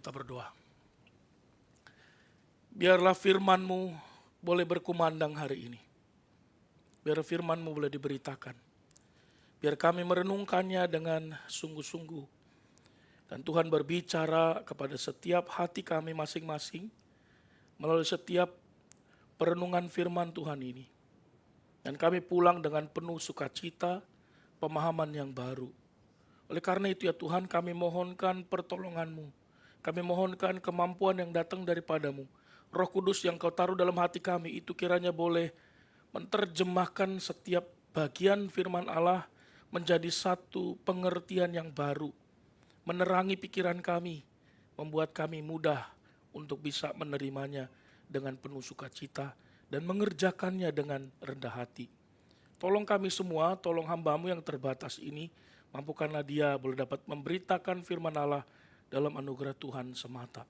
kita berdoa. Biarlah firman-Mu boleh berkumandang hari ini. Biar firman-Mu boleh diberitakan. Biar kami merenungkannya dengan sungguh-sungguh. Dan Tuhan berbicara kepada setiap hati kami masing-masing melalui setiap perenungan firman Tuhan ini. Dan kami pulang dengan penuh sukacita, pemahaman yang baru. Oleh karena itu ya Tuhan, kami mohonkan pertolongan-Mu. Kami mohonkan kemampuan yang datang daripada-Mu. Roh Kudus yang Kau taruh dalam hati kami itu kiranya boleh menerjemahkan setiap bagian firman Allah menjadi satu pengertian yang baru. Menerangi pikiran kami, membuat kami mudah untuk bisa menerimanya dengan penuh sukacita dan mengerjakannya dengan rendah hati. Tolong kami semua, tolong hamba-Mu yang terbatas ini, mampukanlah dia boleh dapat memberitakan firman Allah dalam anugerah Tuhan semata.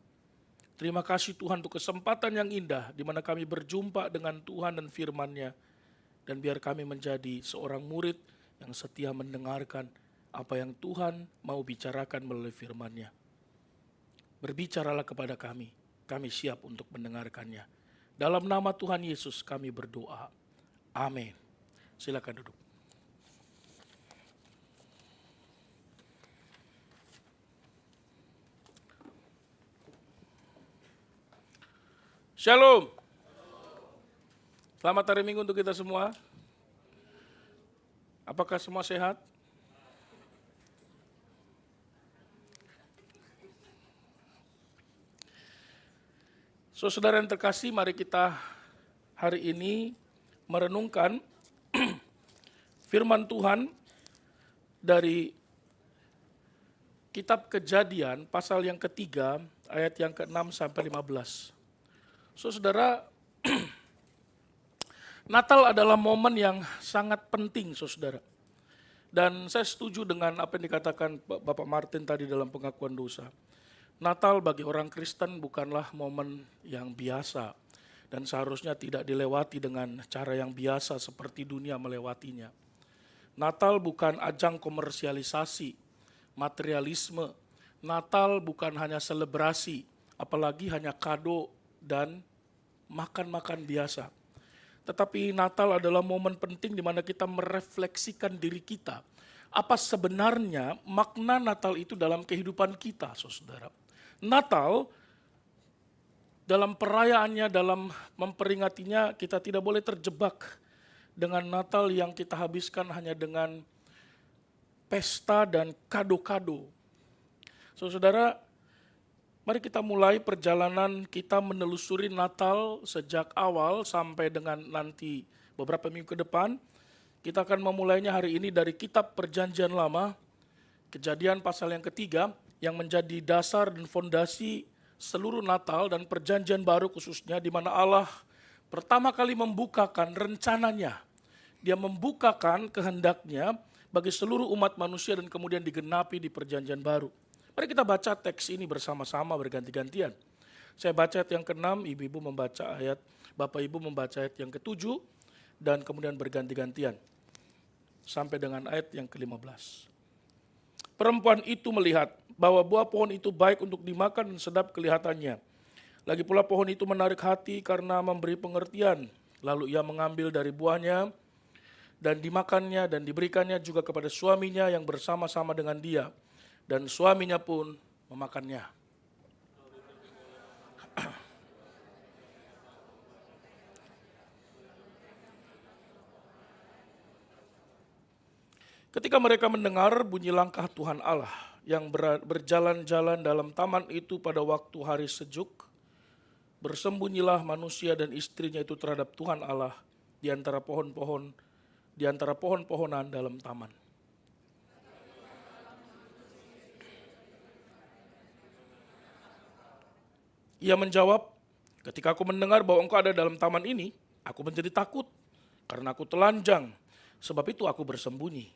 Terima kasih Tuhan untuk kesempatan yang indah di mana kami berjumpa dengan Tuhan dan firman-Nya. Dan biar kami menjadi seorang murid yang setia mendengarkan apa yang Tuhan mau bicarakan melalui firman-Nya. Berbicaralah kepada kami siap untuk mendengarkannya. Dalam nama Tuhan Yesus kami berdoa. Amin. Silakan duduk. Shalom. Selamat hari Minggu untuk kita semua. Apakah semua sehat? Saudara yang terkasih, mari kita hari ini merenungkan firman Tuhan dari kitab Kejadian pasal yang ketiga ayat yang ke-6 sampai 15. Saudara, Natal adalah momen yang sangat penting, saudara. Dan saya setuju dengan apa yang dikatakan Bapak Martin tadi dalam pengakuan dosa. Natal bagi orang Kristen bukanlah momen yang biasa dan seharusnya tidak dilewati dengan cara yang biasa seperti dunia melewatinya. Natal bukan ajang komersialisasi, materialisme. Natal bukan hanya selebrasi, apalagi hanya kado dan makan-makan biasa. Tetapi Natal adalah momen penting di mana kita merefleksikan diri kita. Apa sebenarnya makna Natal itu dalam kehidupan kita, saudara? Natal dalam perayaannya, dalam memperingatinya, kita tidak boleh terjebak dengan Natal yang kita habiskan hanya dengan pesta dan kado-kado. Saudara, mari kita mulai perjalanan kita menelusuri Natal sejak awal sampai dengan nanti beberapa minggu ke depan. Kita akan memulainya hari ini dari kitab Perjanjian Lama, Kejadian pasal yang ketiga, yang menjadi dasar dan fondasi seluruh Natal dan Perjanjian Baru khususnya, di mana Allah pertama kali membukakan rencananya. Dia membukakan kehendaknya bagi seluruh umat manusia dan kemudian digenapi di Perjanjian Baru. Mari kita baca teks ini bersama-sama berganti-gantian. Saya baca ayat yang ke-6, ibu-ibu membaca ayat, bapak ibu membaca ayat yang ke-7, dan kemudian berganti-gantian. Sampai dengan ayat yang ke-15. Perempuan itu melihat bahwa buah pohon itu baik untuk dimakan dan sedap kelihatannya. Lagi pula pohon itu menarik hati karena memberi pengertian. Lalu ia mengambil dari buahnya dan dimakannya dan diberikannya juga kepada suaminya yang bersama-sama dengan dia. Dan suaminya pun memakannya. Ketika mereka mendengar bunyi langkah Tuhan Allah yang berjalan-jalan dalam taman itu pada waktu hari sejuk, bersembunyilah manusia dan istrinya itu terhadap Tuhan Allah di antara pohon-pohonan dalam taman. Ia menjawab, ketika aku mendengar bahwa engkau ada dalam taman ini, aku menjadi takut karena aku telanjang, sebab itu aku bersembunyi.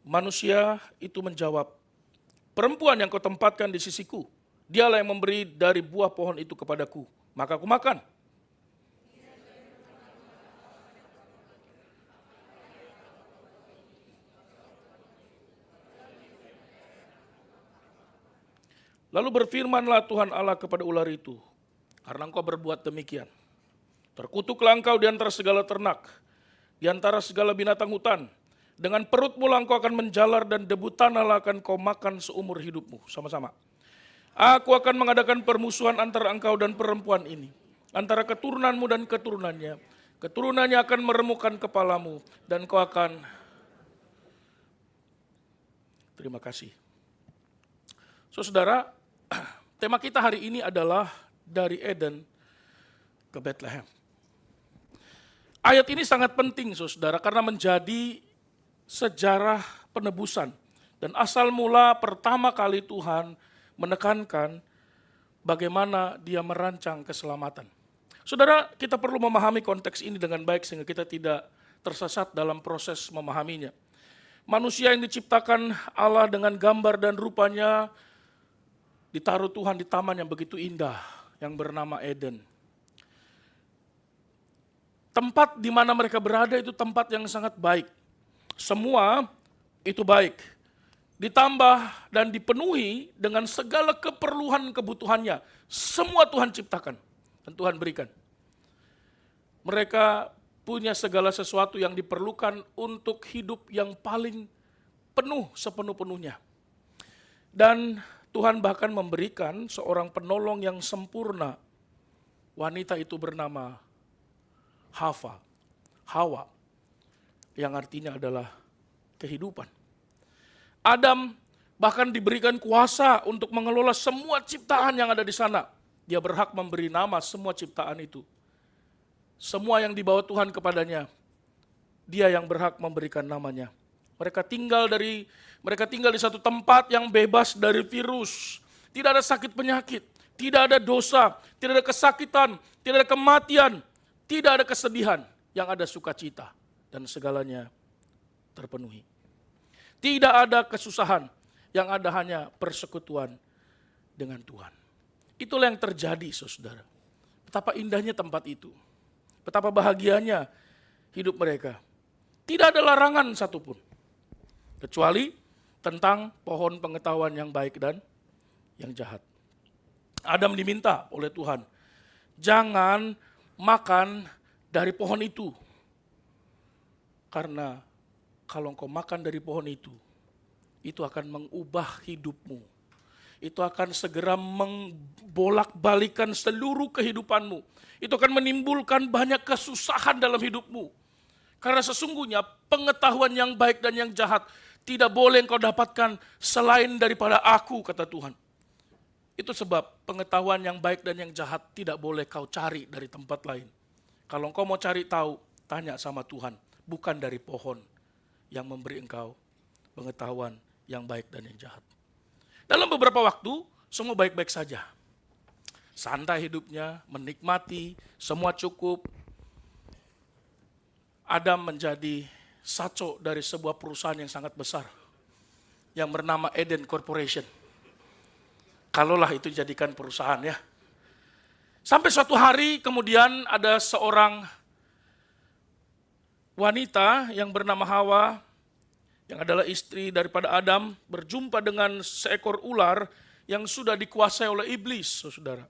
Manusia itu menjawab, perempuan yang kau tempatkan di sisiku, dialah yang memberi dari buah pohon itu kepadaku, maka aku makan. Lalu berfirmanlah Tuhan Allah kepada ular itu, karena engkau berbuat demikian, terkutuklah engkau di antara segala ternak, di antara segala binatang hutan. Dengan perutmu engkau akan menjalar dan debu tanah akan kau makan seumur hidupmu. Sama-sama. Aku akan mengadakan permusuhan antara engkau dan perempuan ini, antara keturunanmu dan keturunannya. Keturunannya akan meremukkan kepalamu dan kau akan... Terima kasih. Saudara, tema kita hari ini adalah dari Eden ke Bethlehem. Ayat ini sangat penting saudara karena menjadi sejarah penebusan. Dan asal mula pertama kali Tuhan menekankan bagaimana dia merancang keselamatan. Saudara, kita perlu memahami konteks ini dengan baik sehingga kita tidak tersesat dalam proses memahaminya. Manusia yang diciptakan Allah dengan gambar dan rupanya ditaruh Tuhan di taman yang begitu indah yang bernama Eden. Tempat di mana mereka berada itu tempat yang sangat baik. Semua itu baik. Ditambah dan dipenuhi dengan segala keperluan kebutuhannya. Semua Tuhan ciptakan dan Tuhan berikan. Mereka punya segala sesuatu yang diperlukan untuk hidup yang paling penuh sepenuh-penuhnya. Dan Tuhan bahkan memberikan seorang penolong yang sempurna. Wanita itu bernama Hawa, yang artinya adalah kehidupan. Adam bahkan diberikan kuasa untuk mengelola semua ciptaan yang ada di sana. Dia berhak memberi nama semua ciptaan itu. Semua yang dibawa Tuhan kepadanya, dia yang berhak memberikan namanya. Mereka tinggal di satu tempat yang bebas dari virus. Tidak ada sakit penyakit, tidak ada dosa, tidak ada kesakitan, tidak ada kematian, tidak ada kesedihan. Yang ada sukacita dan segalanya terpenuhi. Tidak ada kesusahan, yang ada hanya persekutuan dengan Tuhan. Itulah yang terjadi saudara. Betapa indahnya tempat itu. Betapa bahagianya hidup mereka. Tidak ada larangan satupun. Kecuali tentang pohon pengetahuan yang baik dan yang jahat. Adam diminta oleh Tuhan, jangan makan dari pohon itu. Karena kalau engkau makan dari pohon itu akan mengubah hidupmu. Itu akan segera membolak-balikan seluruh kehidupanmu. Itu akan menimbulkan banyak kesusahan dalam hidupmu. Karena sesungguhnya pengetahuan yang baik dan yang jahat tidak boleh engkau dapatkan selain daripada aku, kata Tuhan. Itu sebab pengetahuan yang baik dan yang jahat tidak boleh kau cari dari tempat lain. Kalau engkau mau cari tahu, tanya sama Tuhan. Bukan dari pohon yang memberi engkau pengetahuan yang baik dan yang jahat. Dalam beberapa waktu, semua baik-baik saja. Santai hidupnya, menikmati, semua cukup. Adam menjadi saco dari sebuah perusahaan yang sangat besar. Yang bernama Eden Corporation. Kalaulah itu dijadikan perusahaan ya. Sampai suatu hari kemudian ada seorang wanita yang bernama Hawa, yang adalah istri daripada Adam, berjumpa dengan seekor ular yang sudah dikuasai oleh iblis, saudara.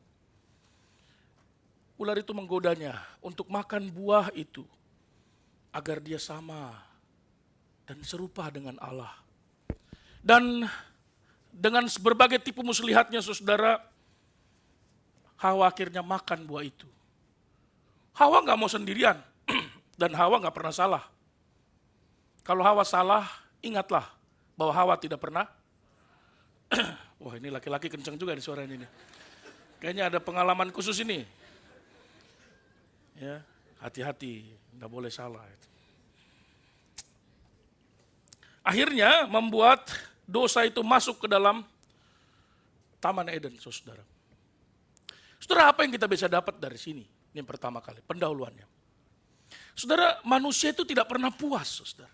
Ular itu menggodanya untuk makan buah itu, agar dia sama dan serupa dengan Allah. Dan dengan berbagai tipu muslihatnya, saudara, Hawa akhirnya makan buah itu. Hawa gak mau sendirian, dan Hawa gak pernah salah. Kalau Hawa salah, ingatlah bahwa Hawa tidak pernah. Wah, ini laki-laki kenceng juga nih suaranya ini. Kayaknya ada pengalaman khusus ini. Ya, hati-hati, gak boleh salah. Akhirnya membuat dosa itu masuk ke dalam Taman Eden, saudara. Saudara, apa yang kita bisa dapat dari sini? Ini yang pertama kali, pendahuluannya. Saudara, manusia itu tidak pernah puas, saudara.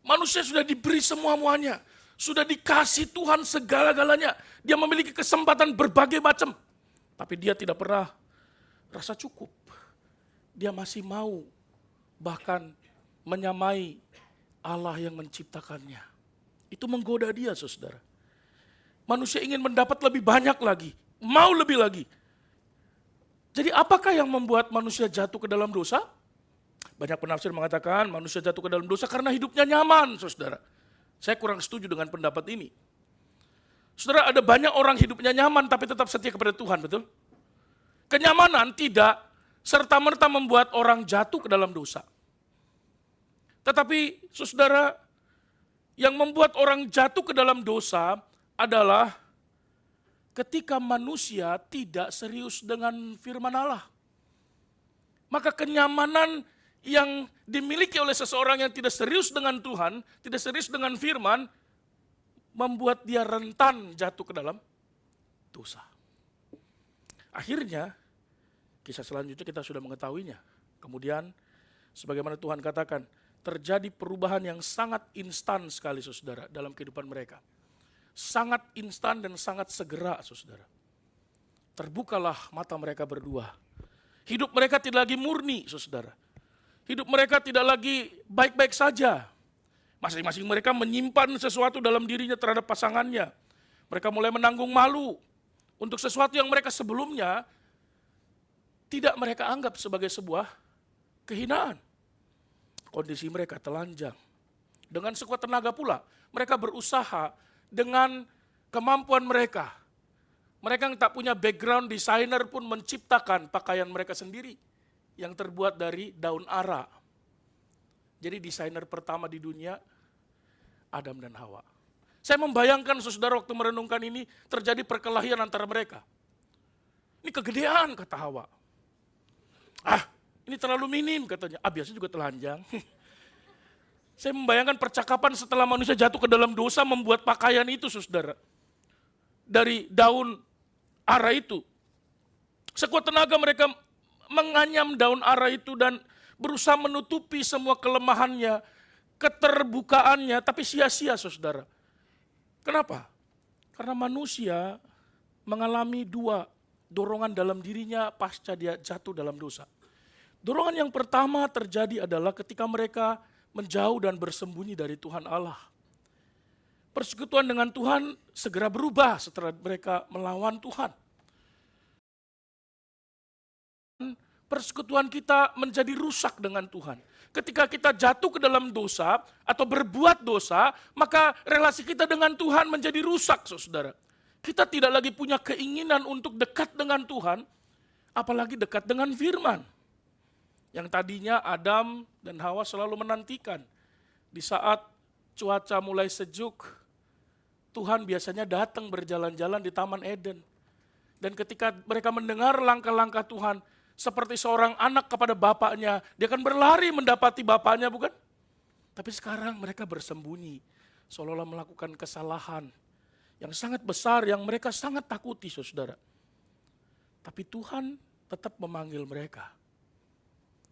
Manusia sudah diberi semua-muanya. Sudah dikasih Tuhan segala-galanya. Dia memiliki kesempatan berbagai macam. Tapi dia tidak pernah rasa cukup. Dia masih mau bahkan menyamai Allah yang menciptakannya. Itu menggoda dia, saudara. Manusia ingin mendapat lebih banyak lagi, mau lebih lagi. Jadi apakah yang membuat manusia jatuh ke dalam dosa? Banyak penafsir mengatakan manusia jatuh ke dalam dosa karena hidupnya nyaman, saudara. Saya kurang setuju dengan pendapat ini. Saudara, ada banyak orang hidupnya nyaman tapi tetap setia kepada Tuhan, betul? Kenyamanan tidak serta-merta membuat orang jatuh ke dalam dosa. Tetapi, saudara, yang membuat orang jatuh ke dalam dosa adalah ketika manusia tidak serius dengan firman Allah. Maka kenyamanan yang dimiliki oleh seseorang yang tidak serius dengan Tuhan, tidak serius dengan firman, membuat dia rentan jatuh ke dalam dosa. Akhirnya, kisah selanjutnya kita sudah mengetahuinya. Kemudian, sebagaimana Tuhan katakan, terjadi perubahan yang sangat instan sekali, saudara, dalam kehidupan mereka. Sangat instan dan sangat segera, saudara. Terbukalah mata mereka berdua. Hidup mereka tidak lagi murni, saudara. Hidup mereka tidak lagi baik-baik saja. Masing-masing mereka menyimpan sesuatu dalam dirinya terhadap pasangannya. Mereka mulai menanggung malu untuk sesuatu yang mereka sebelumnya tidak mereka anggap sebagai sebuah kehinaan. Kondisi mereka telanjang. Dengan sekuat tenaga pula, mereka berusaha dengan kemampuan mereka. Mereka yang tak punya background desainer pun menciptakan pakaian mereka sendiri yang terbuat dari daun ara. Jadi desainer pertama di dunia, Adam dan Hawa. Saya membayangkan, saudara, waktu merenungkan ini terjadi perkelahian antara mereka. Ini kegedean, kata Hawa. Ini terlalu minim, katanya. Biasanya juga telanjang. Saya membayangkan percakapan setelah manusia jatuh ke dalam dosa membuat pakaian itu, saudara. Dari daun ara itu. Sekuat tenaga mereka menganyam daun ara itu dan berusaha menutupi semua kelemahannya, keterbukaannya, tapi sia-sia, saudara. Kenapa? Karena manusia mengalami dua dorongan dalam dirinya pasca dia jatuh dalam dosa. Dorongan yang pertama terjadi adalah ketika mereka menjauh dan bersembunyi dari Tuhan Allah. Persekutuan dengan Tuhan segera berubah setelah mereka melawan Tuhan. Persekutuan kita menjadi rusak dengan Tuhan. Ketika kita jatuh ke dalam dosa atau berbuat dosa, maka relasi kita dengan Tuhan menjadi rusak, saudara. Kita tidak lagi punya keinginan untuk dekat dengan Tuhan, apalagi dekat dengan firman. Yang tadinya Adam dan Hawa selalu menantikan. Di saat cuaca mulai sejuk, Tuhan biasanya datang berjalan-jalan di Taman Eden. Dan ketika mereka mendengar langkah-langkah Tuhan, seperti seorang anak kepada bapaknya, dia akan berlari mendapati bapaknya, bukan? Tapi sekarang mereka bersembunyi, seolah-olah melakukan kesalahan yang sangat besar, yang mereka sangat takuti, saudara. Tapi Tuhan tetap memanggil mereka.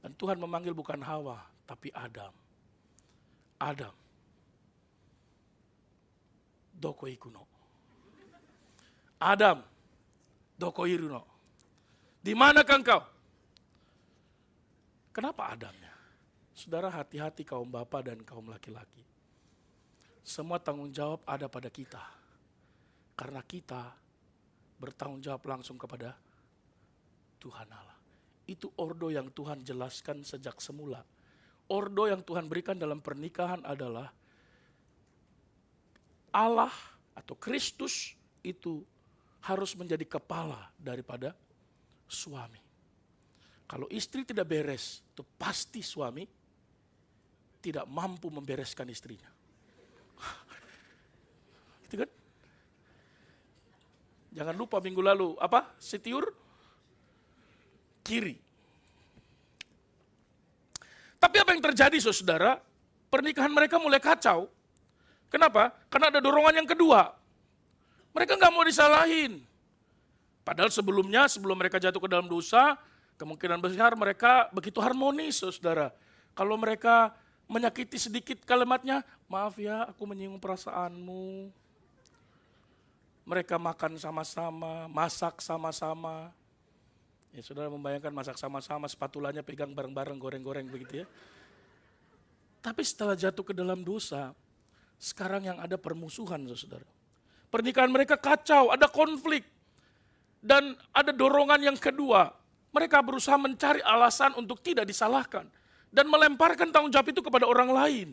Dan Tuhan memanggil bukan Hawa, tapi Adam. Adam. Doko ikuno. Adam. Doko iruno. Di manakah engkau? Kenapa Adamnya? Saudara, hati-hati kaum bapa dan kaum laki-laki. Semua tanggung jawab ada pada kita. Karena kita bertanggung jawab langsung kepada Tuhan Allah. Itu ordo yang Tuhan jelaskan sejak semula. Ordo yang Tuhan berikan dalam pernikahan adalah Allah atau Kristus itu harus menjadi kepala daripada suami. Kalau istri tidak beres, itu pasti suami tidak mampu membereskan istrinya. Gitu kan? Jangan lupa minggu lalu, setiur kiri. Tapi apa yang terjadi, saudara? Pernikahan mereka mulai kacau. Kenapa? Karena ada dorongan yang kedua. Mereka nggak mau disalahin. Padahal sebelum mereka jatuh ke dalam dosa, kemungkinan besar mereka begitu harmonis, saudara. Kalau mereka menyakiti sedikit kalimatnya, maaf ya, aku menyinggung perasaanmu. Mereka makan sama-sama, masak sama-sama. Ya, saudara membayangkan masak sama-sama, spatulanya pegang bareng-bareng, goreng-goreng begitu ya. Tapi setelah jatuh ke dalam dosa, sekarang yang ada permusuhan, saudara. Pernikahan mereka kacau, ada konflik. Dan ada dorongan yang kedua, mereka berusaha mencari alasan untuk tidak disalahkan. Dan melemparkan tanggung jawab itu kepada orang lain.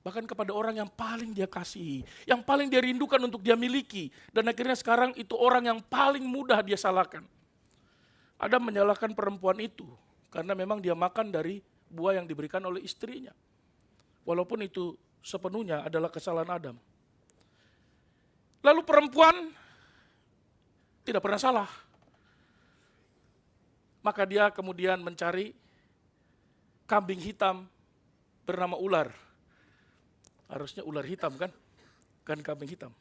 Bahkan kepada orang yang paling dia kasihi, yang paling dia rindukan untuk dia miliki. Dan akhirnya sekarang itu orang yang paling mudah dia salahkan. Adam menyalahkan perempuan itu, karena memang dia makan dari buah yang diberikan oleh istrinya. Walaupun itu sepenuhnya adalah kesalahan Adam. Lalu perempuan tidak pernah salah. Maka dia kemudian mencari kambing hitam bernama ular. Harusnya ular hitam kan kambing hitam.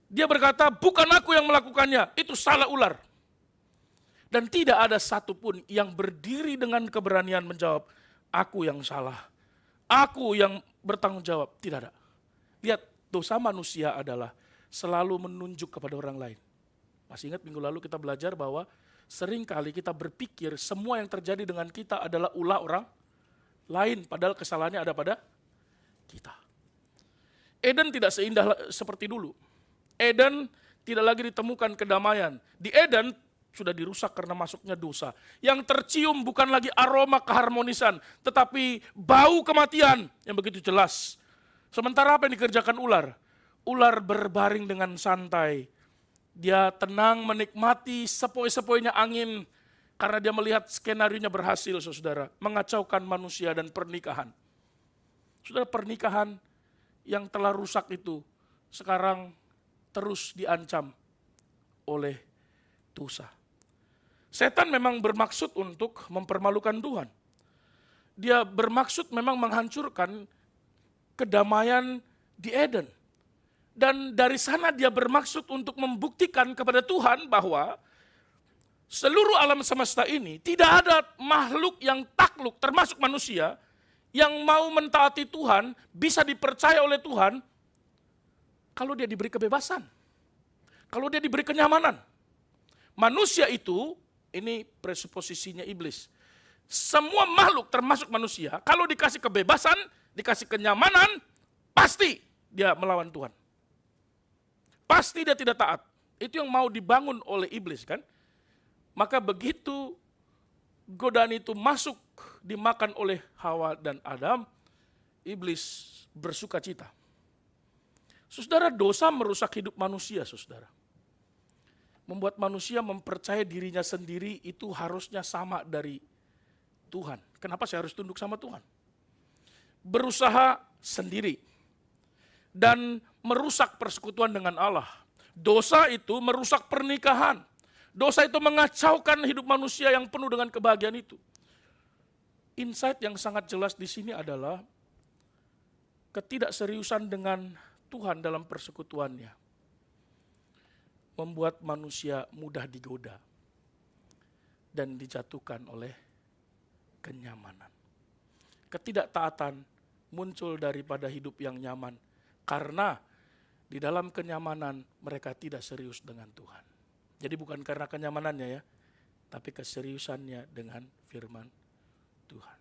Dia berkata, bukan aku yang melakukannya, itu salah ular. Dan tidak ada satupun yang berdiri dengan keberanian menjawab, aku yang salah, aku yang bertanggung jawab. Tidak ada. Lihat, dosa manusia adalah selalu menunjuk kepada orang lain. Masih ingat minggu lalu kita belajar bahwa seringkali kita berpikir semua yang terjadi dengan kita adalah ulah orang lain, padahal kesalahannya ada pada kita. Eden tidak seindah seperti dulu. Eden tidak lagi ditemukan kedamaian. Di Eden sudah dirusak karena masuknya dosa. Yang tercium bukan lagi aroma keharmonisan, tetapi bau kematian yang begitu jelas. Sementara apa yang dikerjakan ular? Ular berbaring dengan santai. Dia tenang menikmati sepoi-sepoinya angin karena dia melihat skenarionya berhasil, saudara. Mengacaukan manusia dan pernikahan. Saudara, pernikahan yang telah rusak itu sekarang terus diancam oleh dosa. Setan memang bermaksud untuk mempermalukan Tuhan. Dia bermaksud memang menghancurkan kedamaian di Eden. Dan dari sana dia bermaksud untuk membuktikan kepada Tuhan bahwa seluruh alam semesta ini tidak ada makhluk yang takluk, termasuk manusia, yang mau mentaati Tuhan, bisa dipercaya oleh Tuhan, kalau dia diberi kebebasan, kalau dia diberi kenyamanan. Manusia itu, ini presuposisinya iblis, semua makhluk termasuk manusia, kalau dikasih kebebasan, dikasih kenyamanan, pasti dia melawan Tuhan. Pasti dia tidak taat. Itu yang mau dibangun oleh iblis kan. Maka begitu godaan itu masuk dimakan oleh Hawa dan Adam, iblis bersuka cita. Saudara, dosa merusak hidup manusia, saudara. Membuat manusia mempercayai dirinya sendiri itu harusnya sama dari Tuhan. Kenapa saya harus tunduk sama Tuhan? Berusaha sendiri. Dan merusak persekutuan dengan Allah. Dosa itu merusak pernikahan. Dosa itu mengacaukan hidup manusia yang penuh dengan kebahagiaan itu. Insight yang sangat jelas di sini adalah ketidakseriusan dengan Tuhan dalam persekutuannya membuat manusia mudah digoda dan dijatuhkan oleh kenyamanan. Ketidaktaatan muncul daripada hidup yang nyaman karena di dalam kenyamanan mereka tidak serius dengan Tuhan. Jadi bukan karena kenyamanannya ya, tapi keseriusannya dengan firman Tuhan.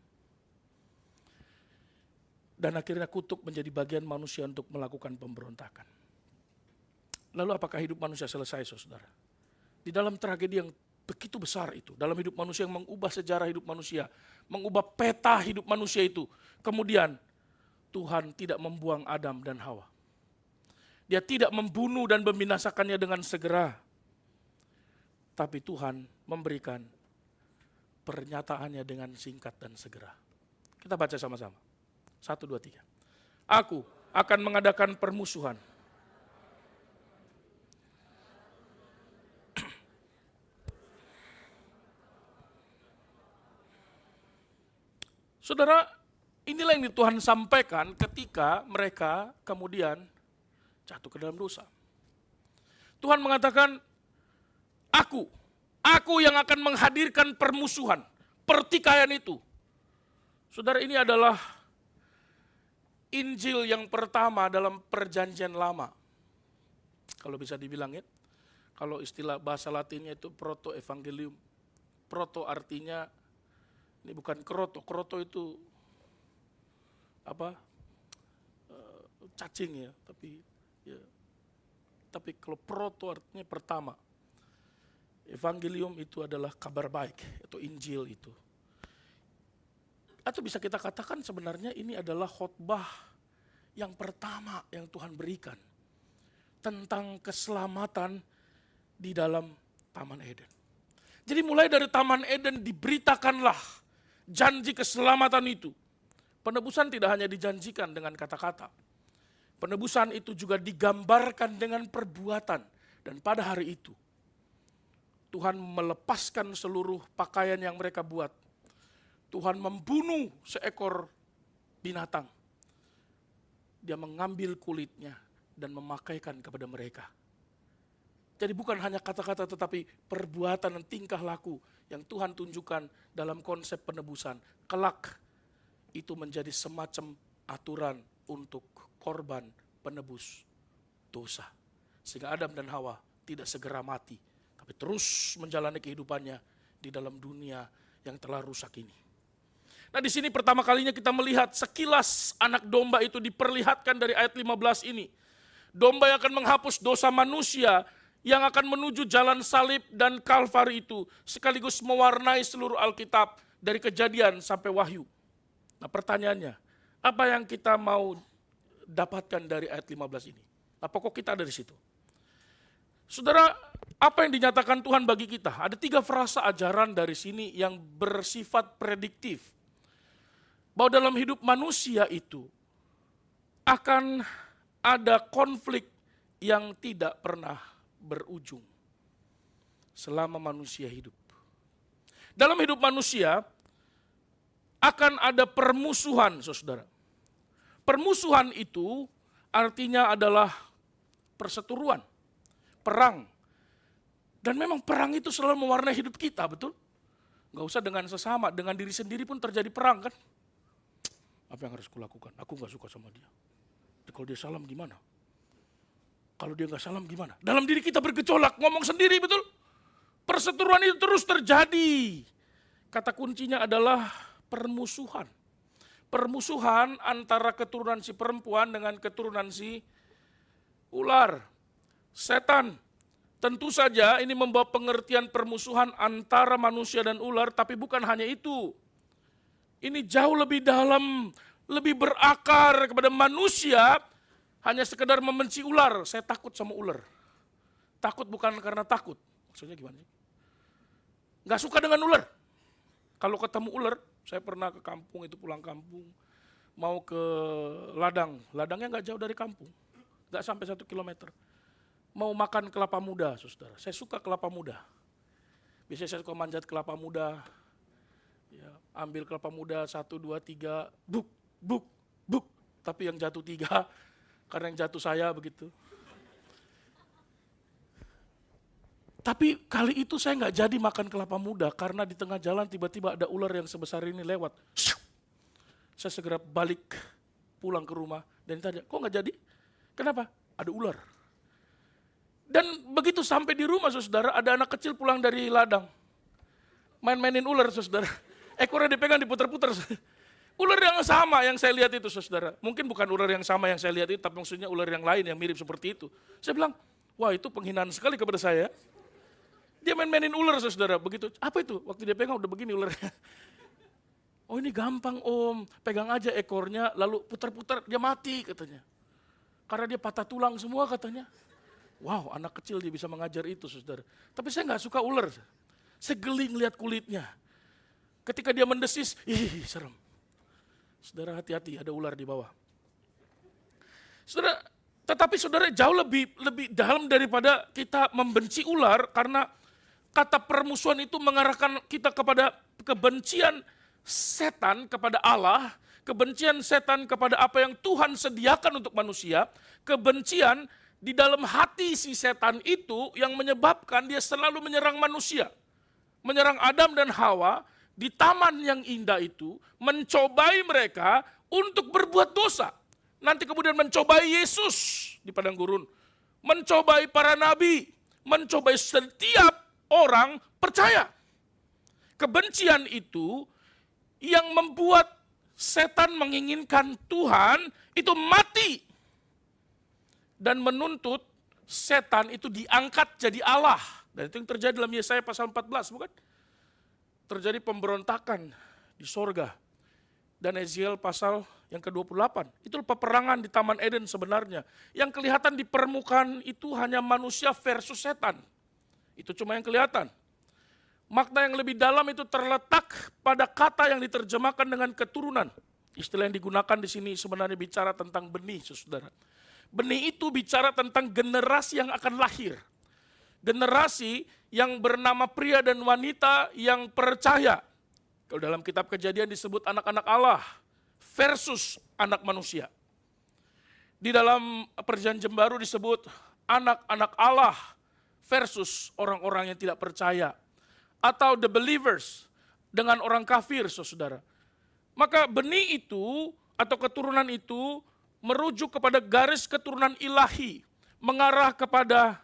Dan akhirnya kutuk menjadi bagian manusia untuk melakukan pemberontakan. Lalu apakah hidup manusia selesai, saudara? Di dalam tragedi yang begitu besar itu, dalam hidup manusia yang mengubah sejarah hidup manusia, mengubah peta hidup manusia itu, kemudian Tuhan tidak membuang Adam dan Hawa. Dia tidak membunuh dan membinasakannya dengan segera. Tapi Tuhan memberikan pernyataannya dengan singkat dan segera. Kita baca sama-sama. 1, 2, 3. Aku akan mengadakan permusuhan. Saudara, inilah yang Tuhan sampaikan ketika mereka kemudian jatuh ke dalam dosa. Tuhan mengatakan, aku yang akan menghadirkan permusuhan, pertikaian itu. Saudara, ini adalah Injil yang pertama dalam perjanjian lama. Kalau bisa dibilang ya, kalau istilah bahasa latinnya itu proto-evangelium. Proto artinya, ini bukan kroto itu apa? Cacing ya, tapi ya, tapi kalau proto artinya pertama. Evangelium itu adalah kabar baik, atau Injil itu. Atau bisa kita katakan sebenarnya ini adalah khotbah yang pertama yang Tuhan berikan tentang keselamatan di dalam Taman Eden. Jadi mulai dari Taman Eden diberitakanlah janji keselamatan itu. Penebusan tidak hanya dijanjikan dengan kata-kata. Penebusan itu juga digambarkan dengan perbuatan. Dan pada hari itu, Tuhan melepaskan seluruh pakaian yang mereka buat. Tuhan membunuh seekor binatang. Dia mengambil kulitnya dan memakaikan kepada mereka. Jadi bukan hanya kata-kata tetapi perbuatan dan tingkah laku yang Tuhan tunjukkan dalam konsep penebusan. Kelak itu menjadi semacam aturan untuk korban penebus dosa. Sehingga Adam dan Hawa tidak segera mati, tapi terus menjalani kehidupannya di dalam dunia yang telah rusak ini. Nah di sini pertama kalinya kita melihat sekilas anak domba itu diperlihatkan dari ayat 15 ini. Domba yang akan menghapus dosa manusia yang akan menuju jalan salib dan Kalvari itu sekaligus mewarnai seluruh Alkitab dari Kejadian sampai Wahyu. Nah pertanyaannya, apa yang kita mau dapatkan dari ayat 15 ini? Nah pokok kita ada di situ. Saudara, apa yang dinyatakan Tuhan bagi kita? Ada 3 frasa ajaran dari sini yang bersifat prediktif. Bahwa dalam hidup manusia itu akan ada konflik yang tidak pernah berujung selama manusia hidup. Dalam hidup manusia akan ada permusuhan, saudara. Permusuhan itu artinya adalah perseteruan, perang. Dan memang perang itu selalu mewarnai hidup kita, betul? Gak usah dengan sesama, dengan diri sendiri pun terjadi perang kan? Apa yang harus kulakukan? Aku gak suka sama dia. Kalau dia salam gimana? Kalau dia gak salam gimana? Dalam diri kita bergejolak, ngomong sendiri, betul? Perseteruan itu terus terjadi. Kata kuncinya adalah permusuhan. Permusuhan antara keturunan si perempuan dengan keturunan si ular. Setan. Tentu saja ini membawa pengertian permusuhan antara manusia dan ular, tapi bukan hanya itu. Ini jauh lebih dalam, lebih berakar kepada manusia, hanya sekedar membenci ular. Saya takut sama ular. Takut bukan karena takut. Maksudnya gimana sih? Gak suka dengan ular. Kalau ketemu ular, saya pernah ke kampung, itu pulang kampung, mau ke ladang. Ladangnya gak jauh dari kampung, gak sampai 1 kilometer. Mau makan kelapa muda, saudara. Saya suka kelapa muda. Biasanya saya suka manjat kelapa muda. Ya, ambil kelapa muda 1, 2, 3, buk, buk, buk. Tapi yang jatuh 3, karena yang jatuh saya begitu. Tapi kali itu saya nggak jadi makan kelapa muda karena di tengah jalan tiba-tiba ada ular yang sebesar ini lewat. Saya segera balik pulang ke rumah dan ditanya, kok nggak jadi? Kenapa? Ada ular. Dan begitu sampai di rumah, saudara, ada anak kecil pulang dari ladang. Main-mainin ular, saudara. Ekornya dipegang, diputar-putar. Ular yang sama yang saya lihat itu, saudara. Mungkin bukan ular yang sama yang saya lihat itu, tapi maksudnya ular yang lain yang mirip seperti itu. Saya bilang, wah itu penghinaan sekali kepada saya. Dia main-mainin ular, saudara. Begitu, apa itu? Waktu dia pegang udah begini ularnya. Oh ini gampang om, pegang aja ekornya lalu putar-putar, dia mati katanya. Karena dia patah tulang semua katanya. Wow, anak kecil dia bisa mengajar itu, saudara. Tapi saya nggak suka ular. Saya geli ngeliat kulitnya. Ketika dia mendesis, ih serem. Saudara hati-hati, ada ular di bawah. Saudara, tetapi saudara jauh lebih dalam daripada kita membenci ular, karena kata permusuhan itu mengarahkan kita kepada kebencian setan kepada Allah, kebencian setan kepada apa yang Tuhan sediakan untuk manusia, kebencian di dalam hati si setan itu yang menyebabkan dia selalu menyerang manusia. Menyerang Adam dan Hawa di taman yang indah itu, mencobai mereka untuk berbuat dosa. Nanti kemudian mencobai Yesus di padang gurun, mencobai para nabi, mencobai setiap orang percaya. Kebencian itu yang membuat setan menginginkan Tuhan itu mati dan menuntut setan itu diangkat jadi Allah. Dan itu yang terjadi dalam Yesaya pasal 14, bukan? Terjadi pemberontakan di sorga. Dan Ezekiel pasal yang ke-28. Itu peperangan di Taman Eden sebenarnya. Yang kelihatan di permukaan itu hanya manusia versus setan. Itu cuma yang kelihatan. Makna yang lebih dalam itu terletak pada kata yang diterjemahkan dengan keturunan. Istilah yang digunakan di sini sebenarnya bicara tentang benih, saudara. Benih itu bicara tentang generasi yang akan lahir. Generasi yang bernama pria dan wanita yang percaya. Kalau dalam kitab Kejadian disebut anak-anak Allah versus anak manusia. Di dalam Perjanjian Baru disebut anak-anak Allah versus orang-orang yang tidak percaya. Atau the believers dengan orang kafir, saudara. Maka benih itu atau keturunan itu merujuk kepada garis keturunan ilahi. Mengarah kepada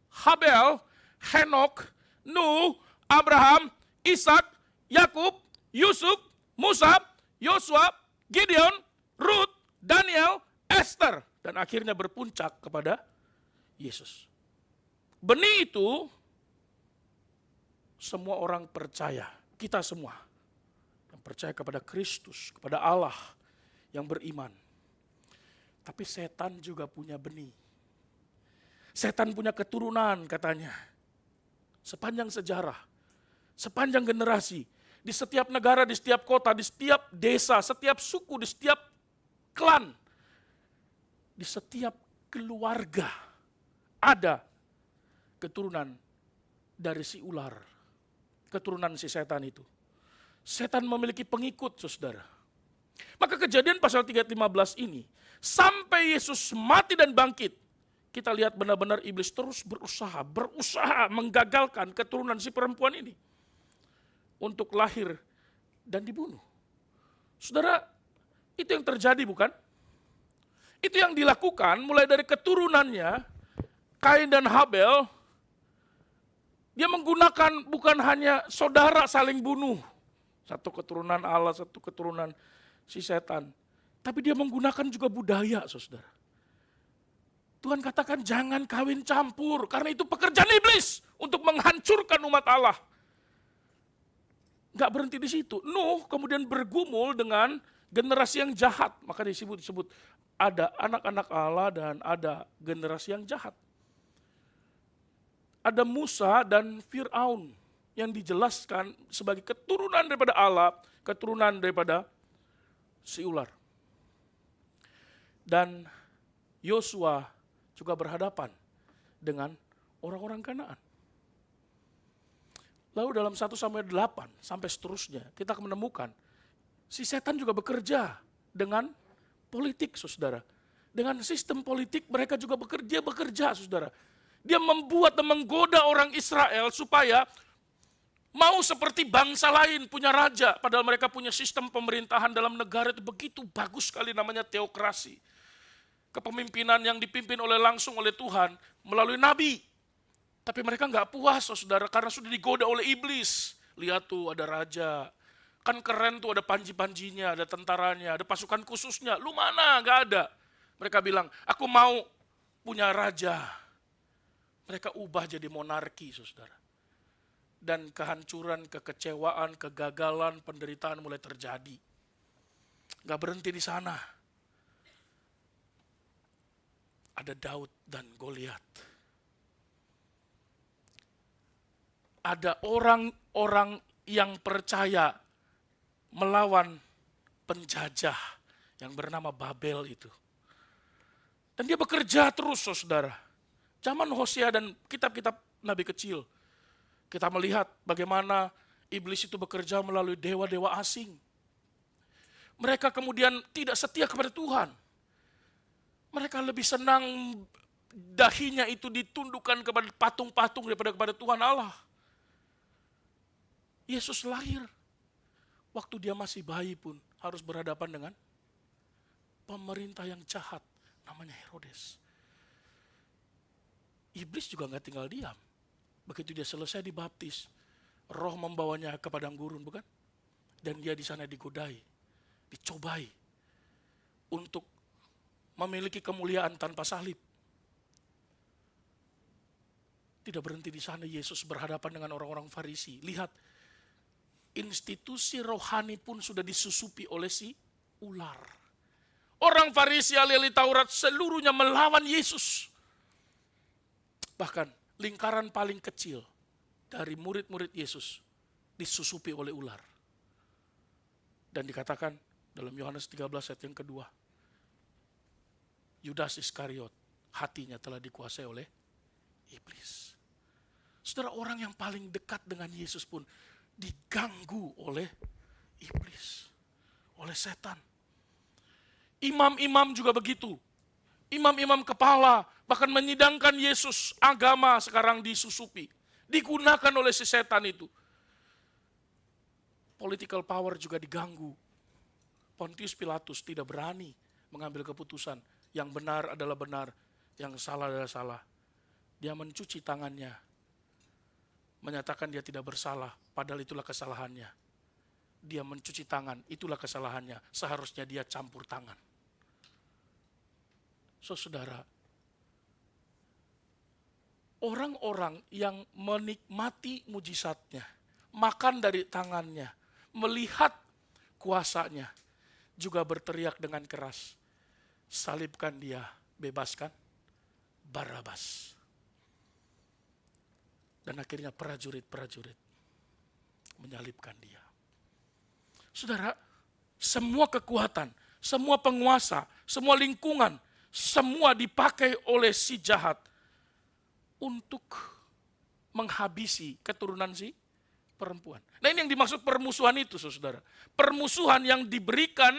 Habel, Henok, Nuh, Abraham, Ishak, Yakub, Yusuf, Musa, Yosua, Gideon, Ruth, Daniel, Esther. Dan akhirnya berpuncak kepada Yesus. Benih itu semua orang percaya. Kita semua yang percaya kepada Kristus, kepada Allah yang beriman. Tapi setan juga punya benih. Setan punya keturunan katanya. Sepanjang sejarah, sepanjang generasi, di setiap negara, di setiap kota, di setiap desa, setiap suku, di setiap klan, di setiap keluarga ada keturunan dari si ular, keturunan si setan itu. Setan memiliki pengikut, saudara. Maka Kejadian pasal 3:15 ini, sampai Yesus mati dan bangkit, kita lihat benar-benar iblis terus berusaha menggagalkan keturunan si perempuan ini untuk lahir dan dibunuh. Saudara, itu yang terjadi bukan? Itu yang dilakukan mulai dari keturunannya, Kain dan Habel. Dia menggunakan bukan hanya saudara saling bunuh. Satu keturunan Allah, satu keturunan si setan. Tapi dia menggunakan juga budaya, saudara. Tuhan katakan jangan kawin campur, karena itu pekerjaan iblis untuk menghancurkan umat Allah. Gak berhenti di situ. Nuh kemudian bergumul dengan generasi yang jahat. Maka disebut ada anak-anak Allah dan ada generasi yang jahat. Ada Musa dan Fir'aun yang dijelaskan sebagai keturunan daripada Allah, keturunan daripada si ular. Dan Yosua juga berhadapan dengan orang-orang Kanaan. Lalu dalam 1 Samuel 8 sampai seterusnya kita akan menemukan si setan juga bekerja dengan politik, saudara. Dengan sistem politik mereka juga bekerja, saudara. Dia membuat dan menggoda orang Israel supaya mau seperti bangsa lain punya raja. Padahal mereka punya sistem pemerintahan dalam negara itu begitu bagus sekali, namanya teokrasi. Kepemimpinan yang dipimpin langsung oleh Tuhan melalui nabi. Tapi mereka nggak puas, saudara, karena sudah digoda oleh iblis. Lihat tuh ada raja, kan keren tuh, ada panji-panjinya, ada tentaranya, ada pasukan khususnya. Lu mana? Nggak ada. Mereka bilang, aku mau punya raja. Mereka ubah jadi monarki, saudara. Dan kehancuran, kekecewaan, kegagalan, penderitaan mulai terjadi. Nggak berhenti di sana. Ada Daud dan Goliat. Ada orang-orang yang percaya melawan penjajah yang bernama Babel itu. Dan dia bekerja terus, saudara. Zaman Hosea dan kitab-kitab Nabi kecil, kita melihat bagaimana iblis itu bekerja melalui dewa-dewa asing. Mereka kemudian tidak setia kepada Tuhan. Mereka lebih senang dahinya itu ditundukkan kepada patung-patung daripada kepada Tuhan Allah. Yesus lahir, waktu dia masih bayi pun harus berhadapan dengan pemerintah yang jahat, namanya Herodes. Iblis juga nggak tinggal diam. Begitu dia selesai dibaptis, roh membawanya ke padang gurun, bukan? Dan dia di sana digodai, dicobai untuk memiliki kemuliaan tanpa salib. Tidak berhenti di sana, Yesus berhadapan dengan orang-orang Farisi. Lihat, institusi rohani pun sudah disusupi oleh si ular. Orang Farisi, ahli-ahli Taurat, seluruhnya melawan Yesus. Bahkan lingkaran paling kecil dari murid-murid Yesus disusupi oleh ular. Dan dikatakan dalam Yohanes 13 ayat yang kedua, Yudas Iskariot, hatinya telah dikuasai oleh iblis. Saudara, orang yang paling dekat dengan Yesus pun diganggu oleh iblis, oleh setan. Imam-imam juga begitu. Imam-imam kepala, bahkan menyidangkan Yesus, agama sekarang disusupi. Digunakan oleh si setan itu. Political power juga diganggu. Pontius Pilatus tidak berani mengambil keputusan. Yang benar adalah benar, yang salah adalah salah. Dia mencuci tangannya, menyatakan dia tidak bersalah, padahal itulah kesalahannya. Dia mencuci tangan, itulah kesalahannya. Seharusnya dia campur tangan. Saudara, orang-orang yang menikmati mujizatnya, makan dari tangannya, melihat kuasanya, juga berteriak dengan keras, salibkan dia, bebaskan Barabas. Dan akhirnya prajurit-prajurit menyalibkan dia. Saudara, semua kekuatan, semua penguasa, semua lingkungan, semua dipakai oleh si jahat untuk menghabisi keturunan si perempuan. Nah, ini yang dimaksud permusuhan itu, saudara. Permusuhan yang diberikan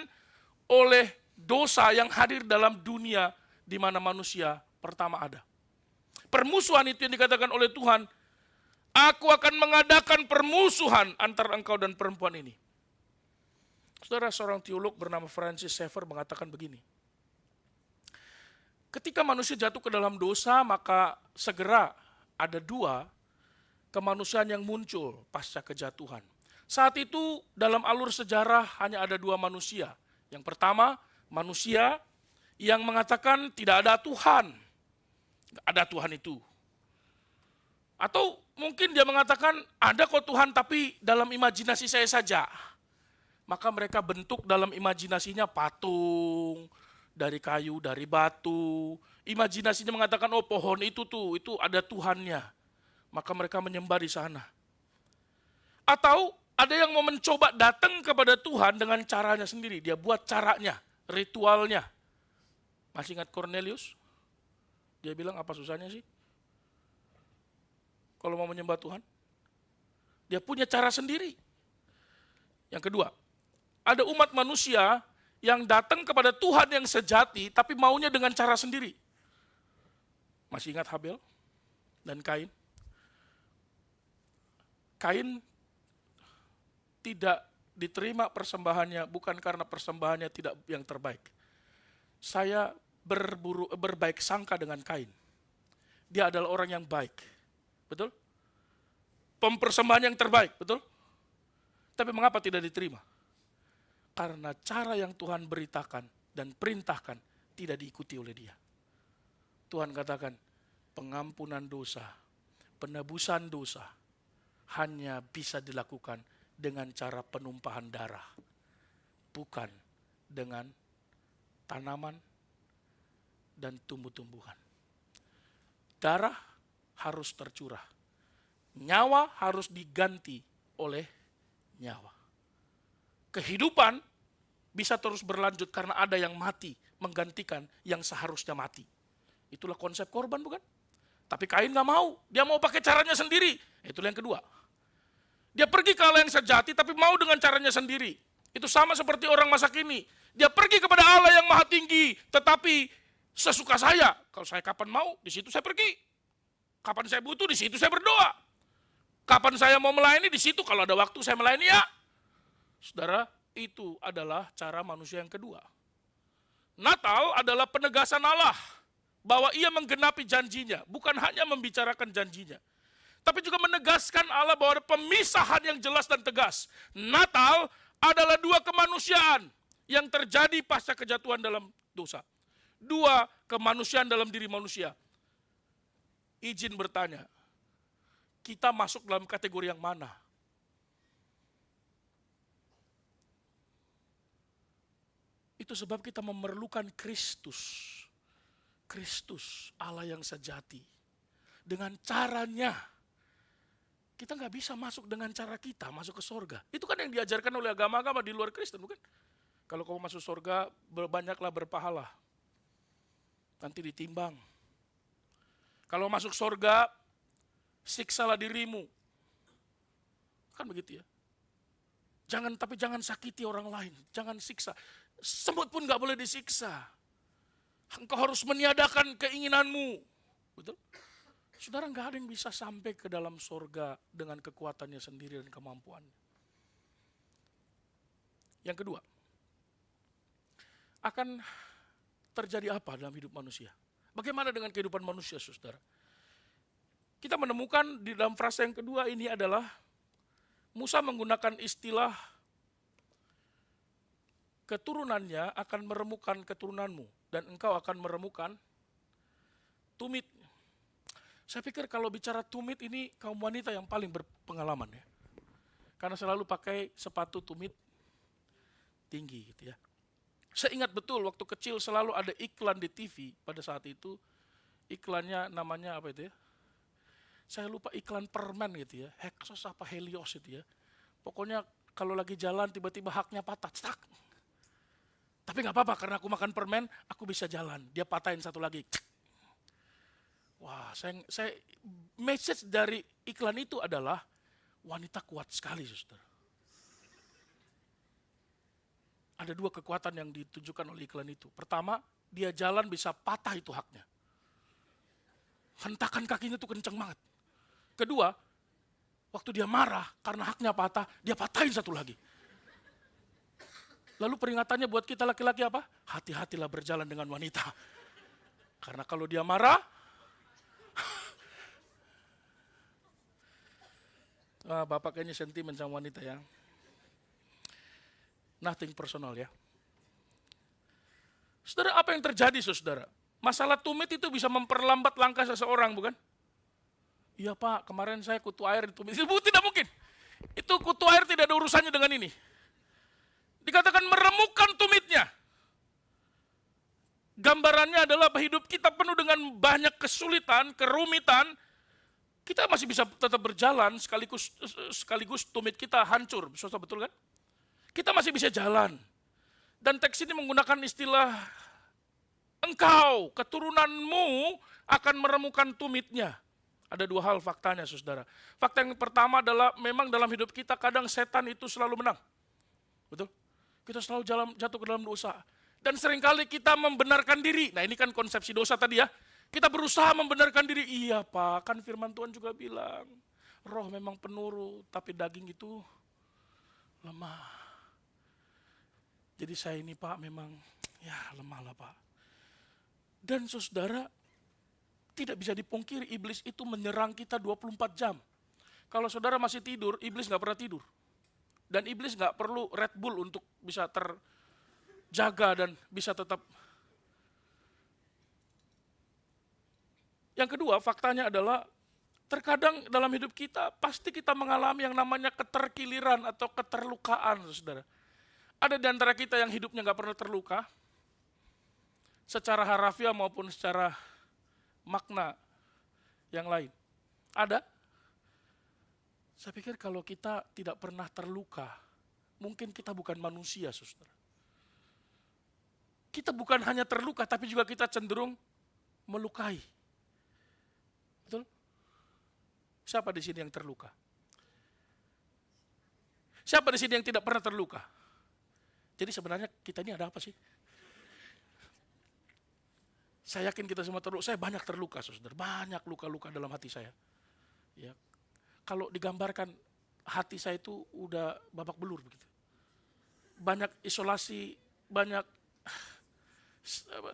oleh dosa yang hadir dalam dunia di mana manusia pertama ada. Permusuhan itu yang dikatakan oleh Tuhan, aku akan mengadakan permusuhan antara engkau dan perempuan ini. Saudara, seorang teolog bernama Francis Schaeffer mengatakan begini. Ketika manusia jatuh ke dalam dosa, maka segera ada dua kemanusiaan yang muncul pasca kejatuhan. Saat itu dalam alur sejarah hanya ada dua manusia. Yang pertama, manusia yang mengatakan tidak ada Tuhan. Tidak ada Tuhan itu. Atau mungkin dia mengatakan ada kok Tuhan tapi dalam imajinasi saya saja. Maka mereka bentuk dalam imajinasinya patung, dari kayu, dari batu. Imajinasinya mengatakan, oh pohon itu tuh, itu ada Tuhannya. Maka mereka menyembah di sana. Atau ada yang mau mencoba datang kepada Tuhan dengan caranya sendiri. Dia buat caranya, ritualnya. Masih ingat Cornelius? Dia bilang apa susahnya sih? Kalau mau menyembah Tuhan. Dia punya cara sendiri. Yang kedua, ada umat manusia yang datang kepada Tuhan yang sejati, tapi maunya dengan cara sendiri. Masih ingat Habel dan Kain? Kain tidak diterima persembahannya bukan karena persembahannya tidak yang terbaik. Saya berbaik sangka dengan Kain. Dia adalah orang yang baik. Betul? Persembahan yang terbaik, betul? Tapi mengapa tidak diterima? Karena cara yang Tuhan beritakan dan perintahkan tidak diikuti oleh dia. Tuhan katakan, pengampunan dosa, penebusan dosa, hanya bisa dilakukan dengan cara penumpahan darah. Bukan dengan tanaman dan tumbuh-tumbuhan. Darah harus tercurah. Nyawa harus diganti oleh nyawa. Kehidupan bisa terus berlanjut karena ada yang mati menggantikan yang seharusnya mati. Itulah konsep korban, bukan? Tapi Kain gak mau, dia mau pakai caranya sendiri. Itulah yang kedua. Dia pergi ke Allah yang sejati tapi mau dengan caranya sendiri. Itu sama seperti orang masa kini. Dia pergi kepada Allah yang maha tinggi, tetapi sesuka saya. Kalau saya kapan mau, di situ saya pergi. Kapan saya butuh, di situ saya berdoa. Kapan saya mau melayani, di situ. Kalau ada waktu saya melayani, ya. Saudara, itu adalah cara manusia yang kedua. Natal adalah penegasan Allah bahwa ia menggenapi janjinya, bukan hanya membicarakan janjinya, tapi juga menegaskan Allah bahwa ada pemisahan yang jelas dan tegas. Natal adalah dua kemanusiaan yang terjadi pasca kejatuhan dalam dosa. Dua kemanusiaan dalam diri manusia. Izin bertanya, kita masuk dalam kategori yang mana. Itu sebab kita memerlukan Kristus. Kristus, Allah yang sejati. Dengan caranya, kita nggak bisa masuk dengan cara kita, masuk ke sorga. Itu kan yang diajarkan oleh agama-agama di luar Kristen, bukan? Kalau kamu masuk sorga, banyaklah berpahala. Nanti ditimbang. Kalau masuk sorga, siksalah dirimu. Kan begitu ya. Tapi jangan sakiti orang lain, jangan siksa. Semut pun nggak boleh disiksa. Engkau harus meniadakan keinginanmu. Betul? Saudara, nggak ada yang bisa sampai ke dalam sorga dengan kekuatannya sendiri dan kemampuannya. Yang kedua, akan terjadi apa dalam hidup manusia? Bagaimana dengan kehidupan manusia, saudara? Kita menemukan di dalam frase yang kedua ini adalah Musa menggunakan istilah keturunannya akan meremukan keturunanmu dan engkau akan meremukan tumit. Saya pikir kalau bicara tumit ini kaum wanita yang paling berpengalaman ya. Karena selalu pakai sepatu tumit tinggi gitu ya. Saya ingat betul waktu kecil selalu ada iklan di TV pada saat itu. Iklannya namanya apa itu ya? Saya lupa, iklan permen gitu ya. Hexos apa Helios itu ya. Pokoknya kalau lagi jalan tiba-tiba haknya patah. Cetak. Tapi gak apa-apa karena aku makan permen, aku bisa jalan. Dia patahin satu lagi. Wah, saya message dari iklan itu adalah wanita kuat sekali, saudara. Ada dua kekuatan yang ditunjukkan oleh iklan itu. Pertama, dia jalan bisa patah itu haknya. Hentakan kakinya tuh kenceng banget. Kedua, waktu dia marah karena haknya patah, dia patahin satu lagi. Lalu peringatannya buat kita laki-laki apa? Hati-hatilah berjalan dengan wanita. Karena kalau dia marah, bapak kayaknya sentimen sama wanita ya. Nothing personal ya. Saudara, apa yang terjadi saudara? Masalah tumit itu bisa memperlambat langkah seseorang, bukan? Iya Pak, kemarin saya kutu air di tumit. Tidak mungkin. Itu kutu air tidak ada urusannya dengan ini. Dikatakan meremukkan tumitnya. Gambarannya adalah hidup kita penuh dengan banyak kesulitan, kerumitan. Kita masih bisa tetap berjalan sekaligus tumit kita hancur. Betul kan? Kita masih bisa jalan. Dan teks ini menggunakan istilah engkau, keturunanmu akan meremukan tumitnya. Ada dua hal faktanya, saudara. Fakta yang pertama adalah memang dalam hidup kita kadang setan itu selalu menang. Betul? Kita selalu jatuh ke dalam dosa. Dan seringkali kita membenarkan diri. Nah ini kan konsepsi dosa tadi ya. Kita berusaha membenarkan diri. Iya Pak, kan firman Tuhan juga bilang. Roh memang penurut, tapi daging itu lemah. Jadi saya ini Pak memang ya lemah lah Pak. Dan saudara, tidak bisa dipungkiri iblis itu menyerang kita 24 jam. Kalau saudara masih tidur, iblis gak pernah tidur. Dan iblis gak perlu Red Bull untuk bisa terjaga dan bisa tetap. Yang kedua, faktanya adalah terkadang dalam hidup kita pasti kita mengalami yang namanya keterkiliran atau keterlukaan, saudara. Ada di antara kita yang hidupnya gak pernah terluka, secara harafiah maupun secara makna yang lain. Ada? Saya pikir kalau kita tidak pernah terluka, mungkin kita bukan manusia, saudara. Kita bukan hanya terluka, tapi juga kita cenderung melukai. Betul? Siapa di sini yang terluka? Siapa di sini yang tidak pernah terluka? Jadi sebenarnya kita ini ada apa sih? Saya yakin kita semua terluka. Saya banyak terluka, saudara. Banyak luka-luka dalam hati saya. Ya. Kalau digambarkan hati saya itu udah babak belur begitu. Banyak isolasi, banyak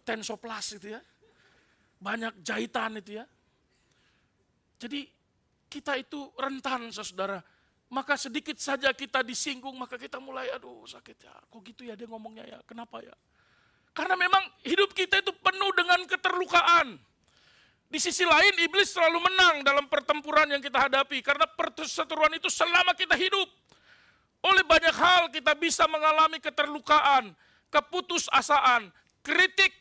tensoplas itu ya. Banyak jahitan itu ya. Jadi kita itu rentan, saudara. Maka sedikit saja kita disinggung, maka kita mulai aduh sakit ya. Kok gitu ya dia ngomongnya ya, kenapa ya? Karena memang hidup kita itu penuh dengan keterlukaan. Di Di sisi lain iblis selalu menang dalam pertempuran yang kita hadapi. Karena perseteruan itu selama kita hidup. Oleh banyak hal kita bisa mengalami keterlukaan, keputusasaan, kritik,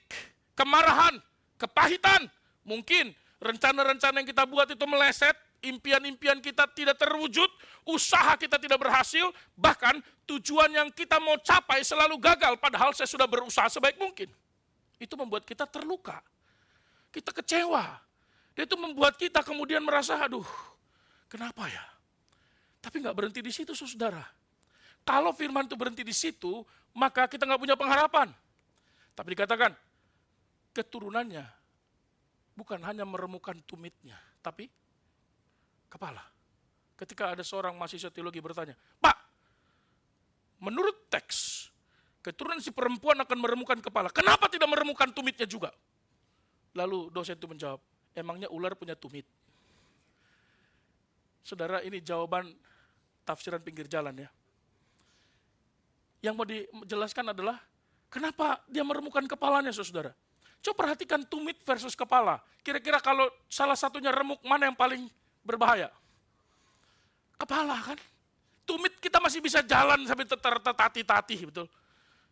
kemarahan, kepahitan. Mungkin rencana-rencana yang kita buat itu meleset, impian-impian kita tidak terwujud, usaha kita tidak berhasil, bahkan tujuan yang kita mau capai selalu gagal, padahal saya sudah berusaha sebaik mungkin. Itu membuat kita terluka, kita kecewa. Itu membuat kita kemudian merasa, aduh, kenapa ya? Tapi nggak berhenti di situ, saudara. Kalau firman itu berhenti di situ, maka kita nggak punya pengharapan. Tapi dikatakan, keturunannya bukan hanya meremukan tumitnya, tapi kepala. Ketika ada seorang mahasiswa teologi bertanya, Pak, menurut teks, keturunan si perempuan akan meremukan kepala. Kenapa tidak meremukan tumitnya juga? Lalu dosen itu menjawab, emangnya ular punya tumit? Saudara, ini jawaban tafsiran pinggir jalan ya. Yang mau dijelaskan adalah, kenapa dia meremukan kepalanya, saudara? Coba perhatikan tumit versus kepala. Kira-kira kalau salah satunya remuk, mana yang paling berbahaya? Kepala kan? Tumit kita masih bisa jalan sampai tertatih-tatih, betul.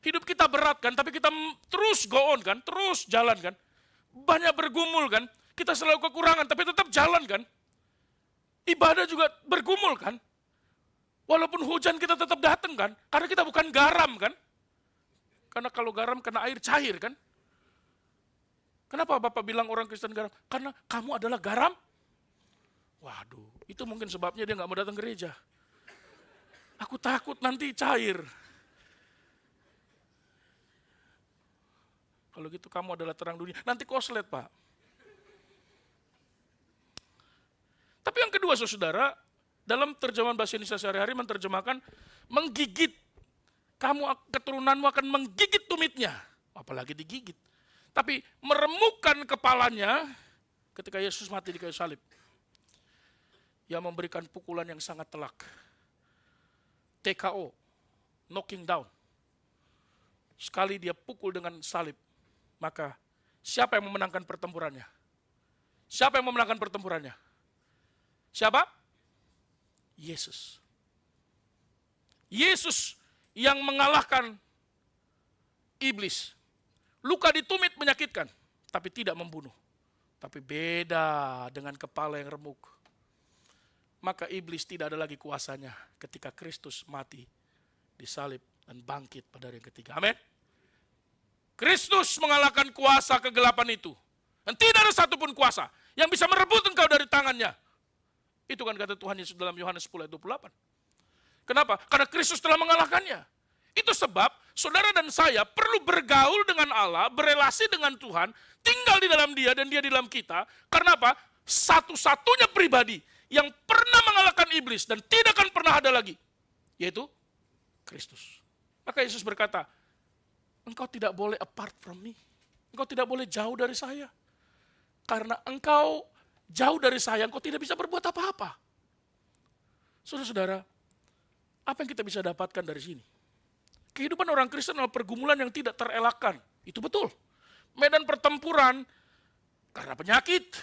Hidup kita berat kan, tapi kita terus go on kan, terus jalan kan. Banyak bergumul kan, kita selalu kekurangan, tapi tetap jalan kan. Ibadah juga bergumul kan. Walaupun hujan kita tetap datang kan, karena kita bukan garam kan. Karena kalau garam kena air cair kan. Kenapa Bapak bilang orang Kristen garam? Karena kamu adalah garam. Waduh, itu mungkin sebabnya dia nggak mau datang gereja. Aku takut nanti cair. Kalau gitu kamu adalah terang dunia. Nanti koslet, Pak. Tapi yang kedua, saudara, dalam terjemahan bahasa Indonesia sehari-hari menerjemahkan menggigit. Kamu, keturunanmu akan menggigit tumitnya. Apalagi digigit. Tapi meremukkan kepalanya ketika Yesus mati di kayu salib. Yang memberikan pukulan yang sangat telak. TKO, knocking down. Sekali dia pukul dengan salib, maka siapa yang memenangkan pertempurannya? Siapa yang memenangkan pertempurannya? Siapa? Yesus. Yesus yang mengalahkan iblis. Luka di tumit menyakitkan, tapi tidak membunuh. Tapi beda dengan kepala yang remuk. Maka iblis tidak ada lagi kuasanya ketika Kristus mati, disalib, dan bangkit pada hari yang ketiga. Amin. Kristus mengalahkan kuasa kegelapan itu. Dan tidak ada satupun kuasa yang bisa merebut engkau dari tangannya. Itu kan kata Tuhan Yesus dalam Yohanes 10 ayat 28. Kenapa? Karena Kristus telah mengalahkannya. Itu sebab saudara dan saya perlu bergaul dengan Allah, berelasi dengan Tuhan, tinggal di dalam Dia dan Dia di dalam kita. Karena apa? Satu-satunya pribadi yang pernah mengalahkan iblis dan tidak akan pernah ada lagi, yaitu Kristus. Maka Yesus berkata, engkau tidak boleh apart from me. Engkau tidak boleh jauh dari saya. Karena engkau jauh dari saya, engkau tidak bisa berbuat apa-apa. Saudara-saudara, apa yang kita bisa dapatkan dari sini? Kehidupan orang Kristen adalah pergumulan yang tidak terelakkan. Itu betul. Medan pertempuran karena penyakit,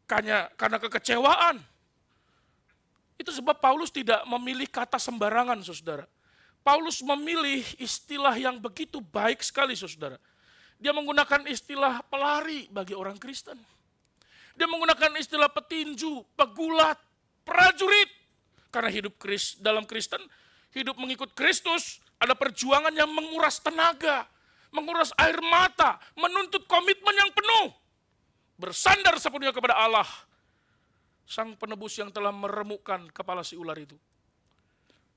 karena kekecewaan. Itu sebab Paulus tidak memilih kata sembarangan, saudara. Paulus memilih istilah yang begitu baik sekali, saudara. Dia menggunakan istilah pelari bagi orang Kristen. Dia menggunakan istilah petinju, pegulat, prajurit. Karena hidup dalam Kristen, hidup mengikut Kristus, ada perjuangan yang menguras tenaga, menguras air mata, menuntut komitmen yang penuh. Bersandar sepenuhnya kepada Allah, Sang Penebus yang telah meremukkan kepala si ular itu.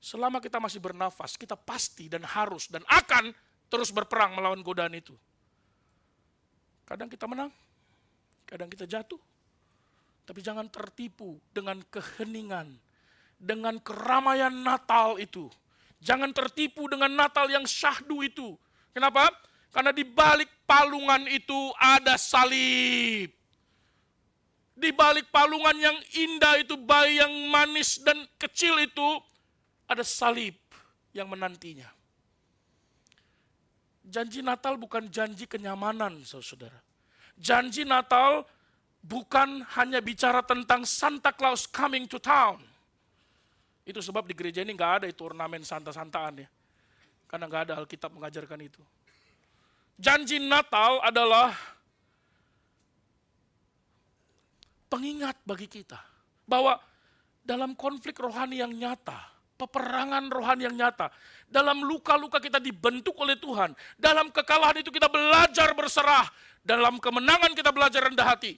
Selama kita masih bernafas, kita pasti dan harus dan akan terus berperang melawan godaan itu. Kadang kita menang, kadang kita jatuh. Tapi jangan tertipu dengan keheningan, dengan keramaian Natal itu. Jangan tertipu dengan Natal yang syahdu itu. Kenapa? Karena di balik palungan itu ada salib. Di balik palungan yang indah itu, bayi yang manis dan kecil itu, ada salib yang menantinya. Janji Natal bukan janji kenyamanan, saudara. Janji Natal bukan hanya bicara tentang Santa Claus coming to town. Itu sebab di gereja ini nggak ada itu ornamen Santa-Santaan ya. Karena nggak ada Alkitab mengajarkan itu. Janji Natal adalah pengingat bagi kita bahwa dalam konflik rohani yang nyata, peperangan rohani yang nyata, dalam luka-luka kita dibentuk oleh Tuhan, dalam kekalahan itu kita belajar berserah, dalam kemenangan kita belajar rendah hati.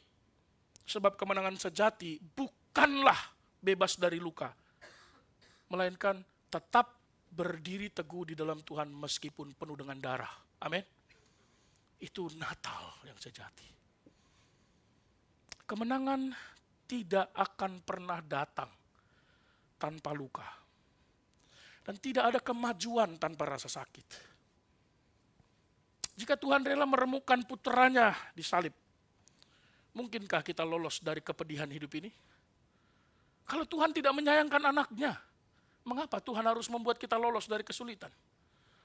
Sebab kemenangan sejati bukanlah bebas dari luka, melainkan tetap berdiri teguh di dalam Tuhan meskipun penuh dengan darah. Amin. Itu Natal yang sejati. Kemenangan tidak akan pernah datang tanpa luka. Dan tidak ada kemajuan tanpa rasa sakit. Jika Tuhan rela meremukkan putranya di salib, mungkinkah kita lolos dari kepedihan hidup ini? Kalau Tuhan tidak menyayangkan anaknya, mengapa Tuhan harus membuat kita lolos dari kesulitan?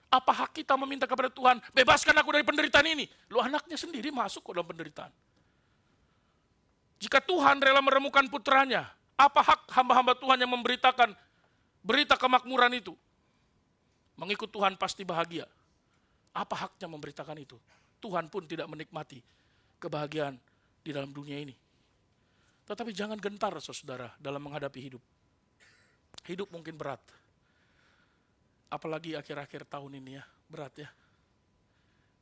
Apa hak kita meminta kepada Tuhan, bebaskan aku dari penderitaan ini? Lu anaknya sendiri masuk ke dalam penderitaan. Jika Tuhan rela meremukkan putranya, apa hak hamba-hamba Tuhan yang memberitakan berita kemakmuran itu? Mengikut Tuhan pasti bahagia. Apa haknya memberitakan itu? Tuhan pun tidak menikmati kebahagiaan di dalam dunia ini. Tetapi jangan gentar saudara dalam menghadapi hidup. Hidup mungkin berat. Apalagi akhir-akhir tahun ini ya, berat ya.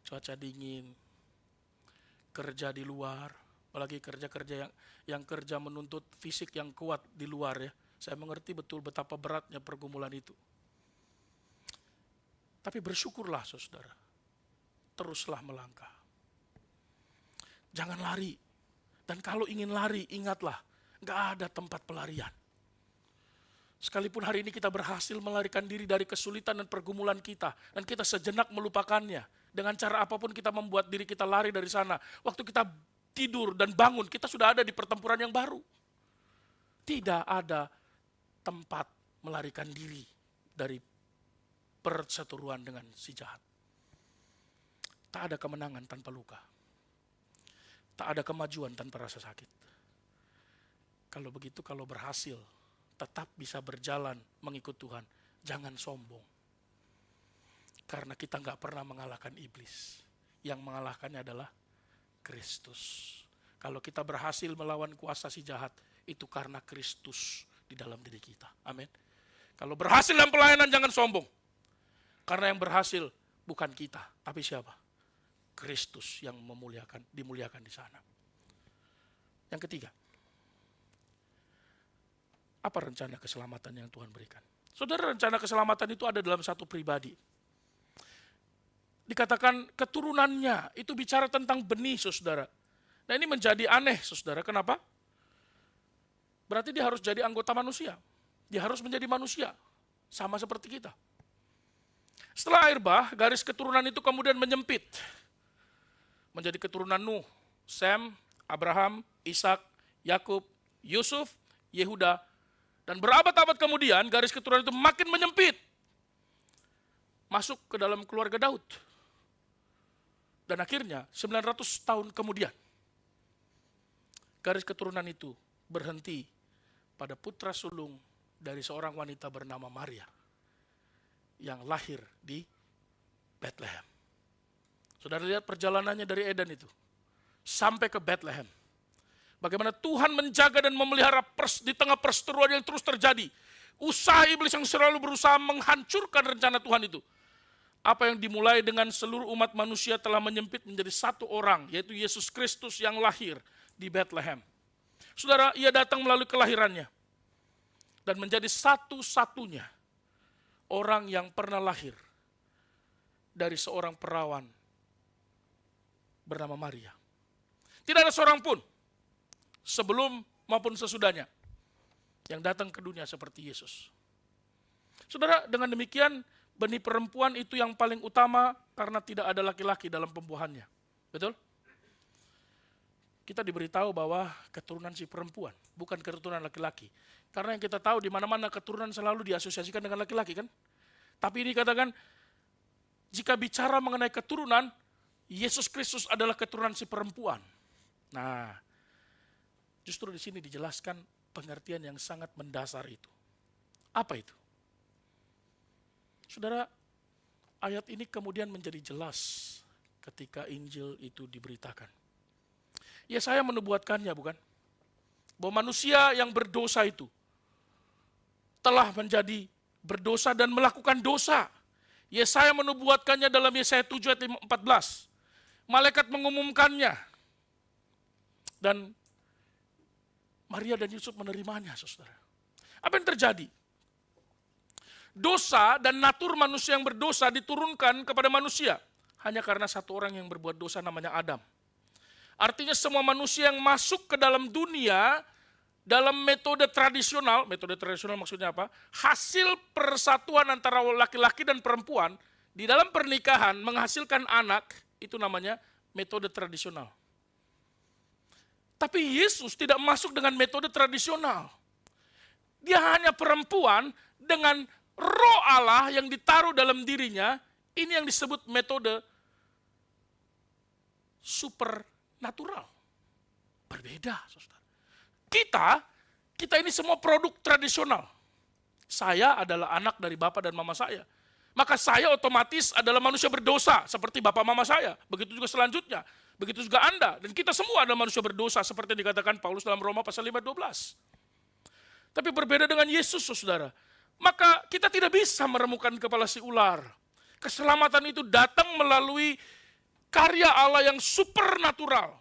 Cuaca dingin, kerja di luar, apalagi kerja-kerja yang kerja menuntut fisik yang kuat di luar ya. Saya mengerti betul betapa beratnya pergumulan itu. Tapi bersyukurlah saudara, teruslah melangkah. Jangan lari. Dan kalau ingin lari, ingatlah, gak ada tempat pelarian. Sekalipun hari ini kita berhasil melarikan diri dari kesulitan dan pergumulan kita, dan kita sejenak melupakannya, dengan cara apapun kita membuat diri kita lari dari sana. Waktu kita tidur dan bangun, kita sudah ada di pertempuran yang baru. Tidak ada tempat melarikan diri dari perseteruan dengan si jahat. Tak ada kemenangan tanpa luka. Tak ada kemajuan tanpa rasa sakit. Kalau begitu, kalau berhasil, tetap bisa berjalan mengikut Tuhan, jangan sombong. Karena kita nggak pernah mengalahkan iblis. Yang mengalahkannya adalah Kristus. Kalau kita berhasil melawan kuasa si jahat, itu karena Kristus di dalam diri kita. Amin. Kalau berhasil dalam pelayanan, jangan sombong. Karena yang berhasil bukan kita, tapi siapa? Kristus yang dimuliakan di sana. Yang ketiga, apa rencana keselamatan yang Tuhan berikan? Saudara, rencana keselamatan itu ada dalam satu pribadi. Dikatakan keturunannya, itu bicara tentang benih, saudara. Nah ini menjadi aneh, saudara. Kenapa? Berarti dia harus jadi anggota manusia. Dia harus menjadi manusia, sama seperti kita. Setelah air bah, garis keturunan itu kemudian menyempit. Menjadi keturunan Nuh, Sem, Abraham, Ishak, Yakub, Yusuf, Yehuda. Dan berabad-abad kemudian garis keturunan itu makin menyempit. Masuk ke dalam keluarga Daud. Dan akhirnya 900 tahun kemudian garis keturunan itu berhenti pada putra sulung dari seorang wanita bernama Maria yang lahir di Bethlehem. Saudara lihat perjalanannya dari Eden itu sampai ke Bethlehem. Bagaimana Tuhan menjaga dan memelihara di tengah perseteruan yang terus terjadi. Usaha iblis yang selalu berusaha menghancurkan rencana Tuhan itu. Apa yang dimulai dengan seluruh umat manusia telah menyempit menjadi satu orang, yaitu Yesus Kristus yang lahir di Bethlehem. Saudara, ia datang melalui kelahirannya dan menjadi satu-satunya orang yang pernah lahir dari seorang perawan bernama Maria. Tidak ada seorang pun sebelum maupun sesudahnya yang datang ke dunia seperti Yesus. Saudara, dengan demikian benih perempuan itu yang paling utama karena tidak ada laki-laki dalam pembuahannya. Betul? Kita diberitahu bahwa keturunan si perempuan, bukan keturunan laki-laki. Karena yang kita tahu di mana-mana keturunan selalu diasosiasikan dengan laki-laki kan? Tapi ini katakan, jika bicara mengenai keturunan, Yesus Kristus adalah keturunan si perempuan. Nah, Justru di sini dijelaskan pengertian yang sangat mendasar itu. Apa itu? Saudara, ayat ini kemudian menjadi jelas ketika Injil itu diberitakan. Yesaya menubuatkannya, bukan? Bahwa manusia yang berdosa itu telah menjadi berdosa dan melakukan dosa. Yesaya menubuatkannya dalam Yesaya 7 ayat 14. Malaikat mengumumkannya. Dan Maria dan Yusuf menerimanya, saudara. Apa yang terjadi? Dosa dan natur manusia yang berdosa diturunkan kepada manusia. Hanya karena satu orang yang berbuat dosa namanya Adam. Artinya semua manusia yang masuk ke dalam dunia dalam metode tradisional maksudnya apa? Hasil persatuan antara laki-laki dan perempuan di dalam pernikahan menghasilkan anak, itu namanya metode tradisional. Tapi Yesus tidak masuk dengan metode tradisional. Dia hanya perempuan dengan roh Allah yang ditaruh dalam dirinya. Ini yang disebut metode supernatural. Berbeda, saudara. Kita ini semua produk tradisional. Saya adalah anak dari bapak dan mama saya. Maka saya otomatis adalah manusia berdosa seperti bapak mama saya. Begitu juga selanjutnya. Begitu juga Anda. Dan kita semua adalah manusia berdosa seperti yang dikatakan Paulus dalam Roma pasal 5:12. Tapi berbeda dengan Yesus, saudara. Maka kita tidak bisa meremukan kepala si ular. Keselamatan itu datang melalui karya Allah yang supernatural.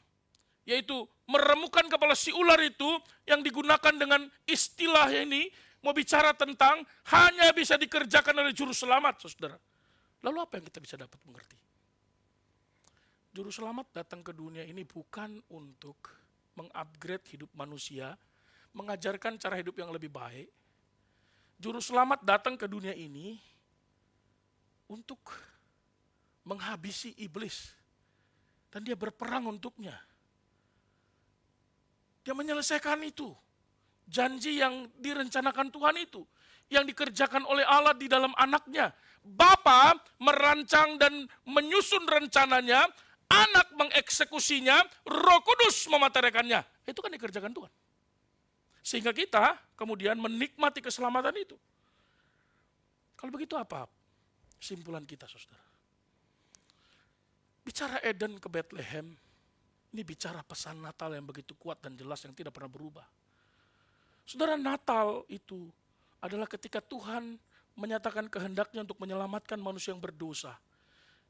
Yaitu meremukan kepala si ular itu yang digunakan dengan istilah ini. Mau bicara tentang hanya bisa dikerjakan oleh juru selamat, saudara. Lalu apa yang kita bisa dapat mengerti? Juru selamat datang ke dunia ini bukan untuk mengupgrade hidup manusia, mengajarkan cara hidup yang lebih baik. Juru selamat datang ke dunia ini untuk menghabisi iblis. Dan dia berperang untuknya. Dia menyelesaikan itu. Janji yang direncanakan Tuhan itu. Yang dikerjakan oleh Allah di dalam anaknya. Bapa merancang dan menyusun rencananya. Anak mengeksekusinya, Roh Kudus mematerikannya. Itu kan dikerjakan Tuhan. Sehingga kita kemudian menikmati keselamatan itu. Kalau begitu apa simpulan kita, saudara? Bicara Eden ke Bethlehem, ini bicara pesan Natal yang begitu kuat dan jelas yang tidak pernah berubah. Saudara, Natal itu adalah ketika Tuhan menyatakan kehendaknya untuk menyelamatkan manusia yang berdosa.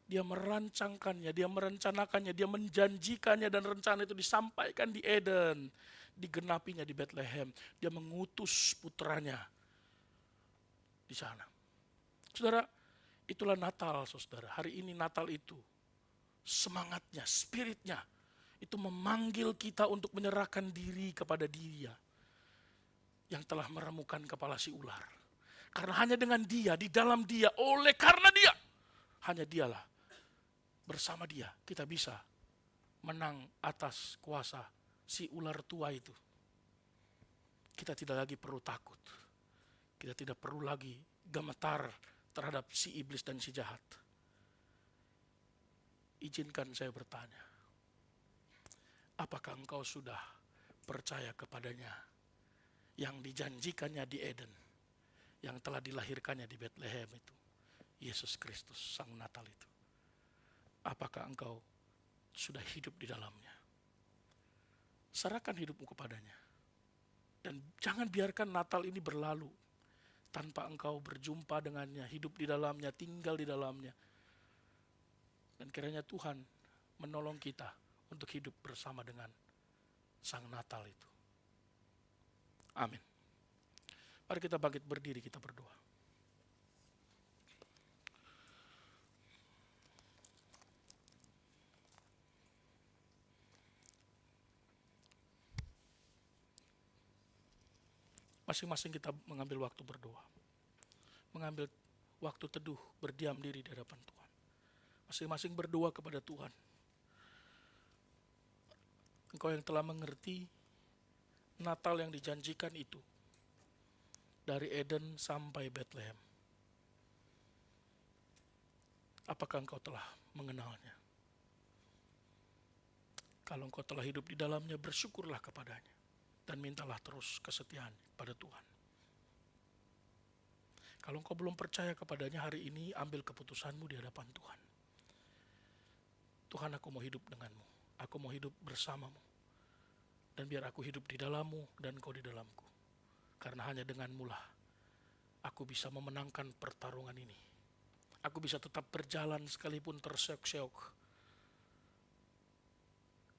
Dia merancangkannya, dia merencanakannya, dia menjanjikannya, dan rencana itu disampaikan di Eden, digenapinya di Bethlehem. Dia mengutus putranya di sana. Saudara, itulah Natal, saudara. Hari ini Natal itu semangatnya, spiritnya itu memanggil kita untuk menyerahkan diri kepada Dia yang telah meremukan kepala si ular. Karena hanya dengan Dia, di dalam Dia, oleh karena Dia, hanya Dialah, bersama Dia kita bisa menang atas kuasa si ular tua itu. Kita tidak lagi perlu takut. Kita tidak perlu lagi gemetar terhadap si iblis dan si jahat. Izinkan saya bertanya, apakah engkau sudah percaya kepadanya yang dijanjikannya di Eden, yang telah dilahirkannya di Bethlehem itu, Yesus Kristus, Sang Natal itu? Apakah engkau sudah hidup di dalamnya? Serahkan hidupmu kepadanya. Dan jangan biarkan Natal ini berlalu tanpa engkau berjumpa dengannya, hidup di dalamnya, tinggal di dalamnya. Dan kiranya Tuhan menolong kita untuk hidup bersama dengan Sang Natal itu. Amin. Mari kita bangkit berdiri, kita berdoa. Masing-masing kita mengambil waktu berdoa. Mengambil waktu teduh, berdiam diri di hadapan Tuhan. Masing-masing berdoa kepada Tuhan. Engkau yang telah mengerti Natal yang dijanjikan itu, dari Eden sampai Bethlehem. Apakah engkau telah mengenalnya? Kalau engkau telah hidup di dalamnya, bersyukurlah kepadanya. dan mintalah terus kesetiaan pada Tuhan. Kalau engkau belum percaya kepadanya hari ini, ambil keputusanmu di hadapan Tuhan. Tuhan, aku mau hidup denganmu, aku mau hidup bersamamu, dan biar aku hidup di dalammu dan engkau di dalamku. Karena hanya denganmu lah aku bisa memenangkan pertarungan ini. Aku bisa tetap berjalan sekalipun terseok-seok.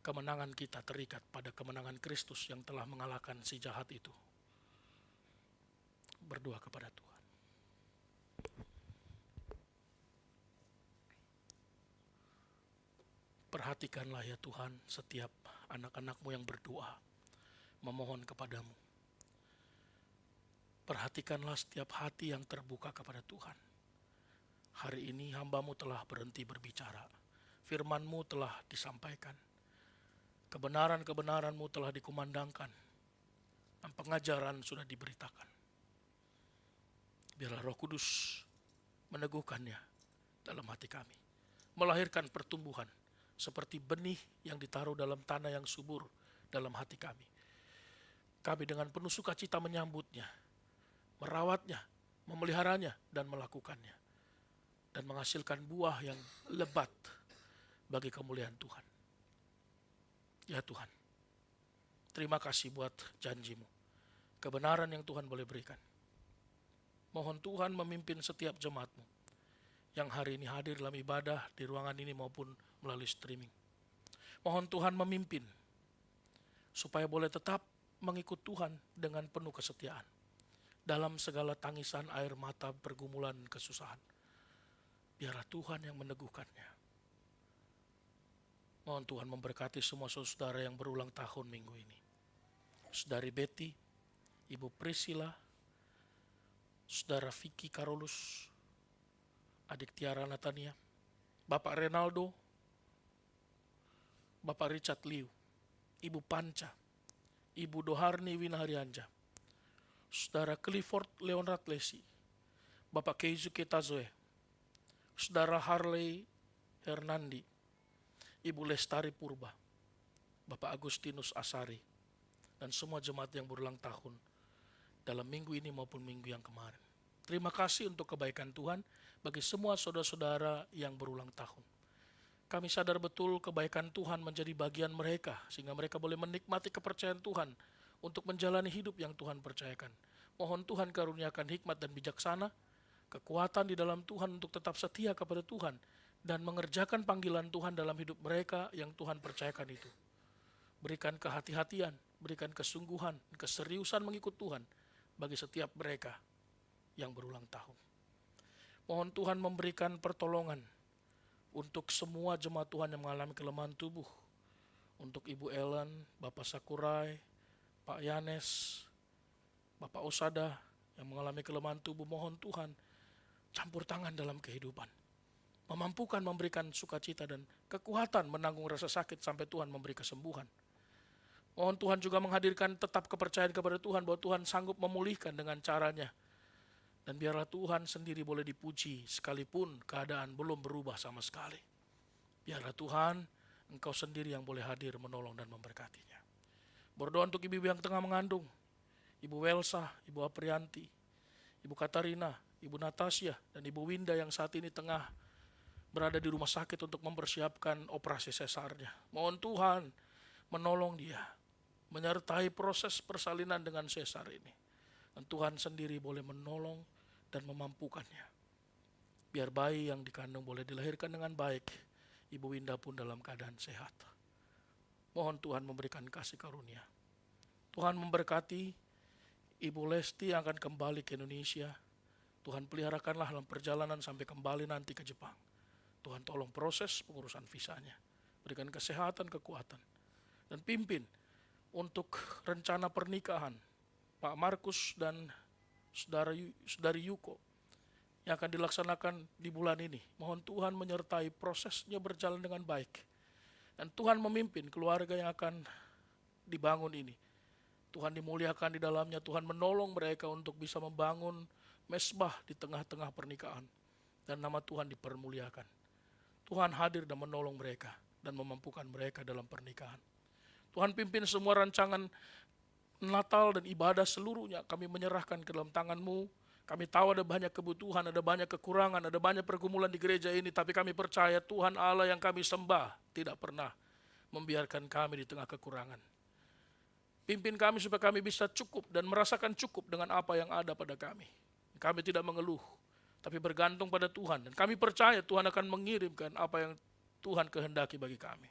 Kemenangan kita terikat pada kemenangan Kristus yang telah mengalahkan si jahat itu. Berdoa kepada Tuhan. Perhatikanlah ya Tuhan setiap anak-anak-Mu yang berdoa, memohon kepadamu. Perhatikanlah setiap hati yang terbuka kepada Tuhan. Hari ini hamba-Mu telah berhenti berbicara. Firman-Mu telah disampaikan. Kebenaran-kebenaran-Mu telah dikumandangkan. Dan pengajaran sudah diberitakan. Biarlah Roh Kudus meneguhkannya dalam hati kami. Melahirkan pertumbuhan seperti benih yang ditaruh dalam tanah yang subur dalam hati kami. Kami dengan penuh sukacita menyambutnya, merawatnya, memeliharanya, dan melakukannya. Dan menghasilkan buah yang lebat bagi kemuliaan Tuhan. Ya Tuhan, terima kasih buat janji-Mu, kebenaran yang Tuhan boleh berikan. Mohon Tuhan memimpin setiap jemaat-Mu yang hari ini hadir dalam ibadah di ruangan ini maupun melalui streaming. Mohon Tuhan memimpin supaya boleh tetap mengikut Tuhan dengan penuh kesetiaan dalam segala tangisan air mata, pergumulan, kesusahan. Biarlah Tuhan yang meneguhkannya. Mohon Tuhan memberkati semua saudara yang berulang tahun minggu ini. Saudari Betty, Ibu Priscilla, Saudara Vicky Karolus, Adik Tiara Natania, Bapak Renaldo, Bapak Richard Liu, Ibu Panca, Ibu Doharni Winaharianja, Saudara Clifford Leonard Lesi, Bapak Keizuke Tazoe, Saudara Harley Hernandi, Ibu Lestari Purba, Bapak Agustinus Asari, dan semua jemaat yang berulang tahun dalam minggu ini maupun minggu yang kemarin. Terima kasih untuk kebaikan Tuhan bagi semua saudara-saudara yang berulang tahun. Kami sadar betul kebaikan Tuhan menjadi bagian mereka, sehingga mereka boleh menikmati kepercayaan Tuhan untuk menjalani hidup yang Tuhan percayakan. Mohon Tuhan karuniakan hikmat dan bijaksana, kekuatan di dalam Tuhan untuk tetap setia kepada Tuhan, dan mengerjakan panggilan Tuhan dalam hidup mereka yang Tuhan percayakan itu. Berikan kehati-hatian, berikan kesungguhan, keseriusan mengikut Tuhan bagi setiap mereka yang berulang tahun. Mohon Tuhan memberikan pertolongan untuk semua jemaat Tuhan yang mengalami kelemahan tubuh. Untuk Ibu Ellen, Bapak Sakurai, Pak Yanes, Bapak Osada yang mengalami kelemahan tubuh, mohon Tuhan campur tangan dalam kehidupan. Memampukan memberikan sukacita dan kekuatan menanggung rasa sakit sampai Tuhan memberi kesembuhan. Mohon Tuhan juga menghadirkan tetap kepercayaan kepada Tuhan bahwa Tuhan sanggup memulihkan dengan caranya. Dan biarlah Tuhan sendiri boleh dipuji sekalipun keadaan belum berubah sama sekali. Biarlah Tuhan, Engkau sendiri yang boleh hadir menolong dan memberkatinya. Berdoa untuk ibu-ibu yang tengah mengandung, Ibu Welsa, Ibu Aprianti, Ibu Katarina, Ibu Natasha, dan Ibu Winda yang saat ini tengah berada di rumah sakit untuk mempersiapkan operasi sesarnya. Mohon Tuhan menolong dia, menyertai proses persalinan dengan sesar ini. Dan Tuhan sendiri boleh menolong dan memampukannya. Biar bayi yang dikandung boleh dilahirkan dengan baik, Ibu Winda pun dalam keadaan sehat. Mohon Tuhan memberikan kasih karunia. Tuhan memberkati Ibu Lesti yang akan kembali ke Indonesia. Tuhan peliharakanlah dalam perjalanan sampai kembali nanti ke Jepang. Tuhan tolong proses pengurusan visanya. Berikan kesehatan, kekuatan. Dan pimpin untuk rencana pernikahan Pak Markus dan Saudari Yuko yang akan dilaksanakan di bulan ini. Mohon Tuhan menyertai prosesnya berjalan dengan baik. Dan Tuhan memimpin keluarga yang akan dibangun ini. Tuhan dimuliakan di dalamnya, Tuhan menolong mereka untuk bisa membangun mesbah di tengah-tengah pernikahan. Dan nama Tuhan dipermuliakan. Tuhan hadir dan menolong mereka dan memampukan mereka dalam pernikahan. Tuhan pimpin semua rancangan Natal dan ibadah seluruhnya kami menyerahkan ke dalam tangan-Mu. Kami tahu ada banyak kebutuhan, ada banyak kekurangan, ada banyak pergumulan di gereja ini, tapi kami percaya Tuhan Allah yang kami sembah tidak pernah membiarkan kami di tengah kekurangan. Pimpin kami supaya kami bisa cukup dan merasakan cukup dengan apa yang ada pada kami. Kami tidak mengeluh, tapi bergantung pada Tuhan. Dan kami percaya Tuhan akan mengirimkan apa yang Tuhan kehendaki bagi kami.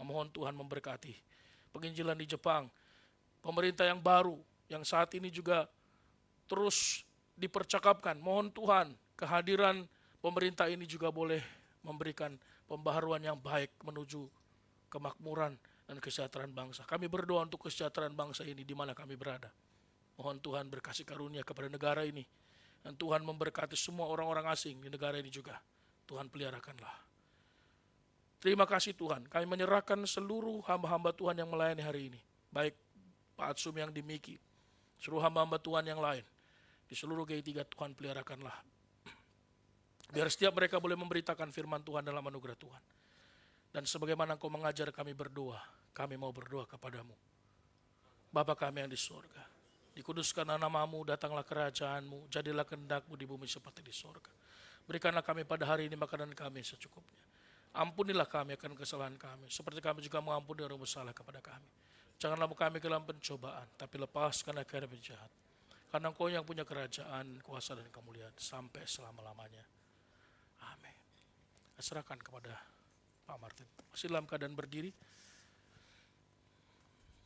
Mohon Tuhan memberkati penginjilan di Jepang, pemerintah yang baru, yang saat ini juga terus dipercakapkan. Mohon Tuhan kehadiran pemerintah ini juga boleh memberikan pembaharuan yang baik menuju kemakmuran dan kesejahteraan bangsa. Kami berdoa untuk kesejahteraan bangsa ini di mana kami berada. Mohon Tuhan berkasih karunia kepada negara ini. Dan Tuhan memberkati semua orang-orang asing di negara ini juga. Tuhan peliharakanlah. Terima kasih Tuhan. Kami menyerahkan seluruh hamba-hamba Tuhan yang melayani hari ini. Baik Pak Atsum yang di Miki, seluruh hamba-hamba Tuhan yang lain. Di seluruh G3 Tuhan peliharakanlah. Biar setiap mereka boleh memberitakan firman Tuhan dalam anugerah Tuhan. Dan sebagaimana Engkau mengajar kami berdoa, kami mau berdoa kepadamu. Bapa kami yang di surga, dikuduskanlah namamu, datanglah kerajaanmu, jadilah kehendak-mu di bumi seperti di surga. Berikanlah kami pada hari ini makanan kami secukupnya. Ampunilah kami akan kesalahan kami, seperti kami juga mengampuni orang bersalah kepada kami. Janganlah kami ke dalam pencobaan, tapi lepaskanlah dari penjahat. Karena Engkau yang punya kerajaan, kuasa dan kemuliaan sampai selama-lamanya. Amin. Serahkan kepada Pak Martin. Masih dalam keadaan berdiri.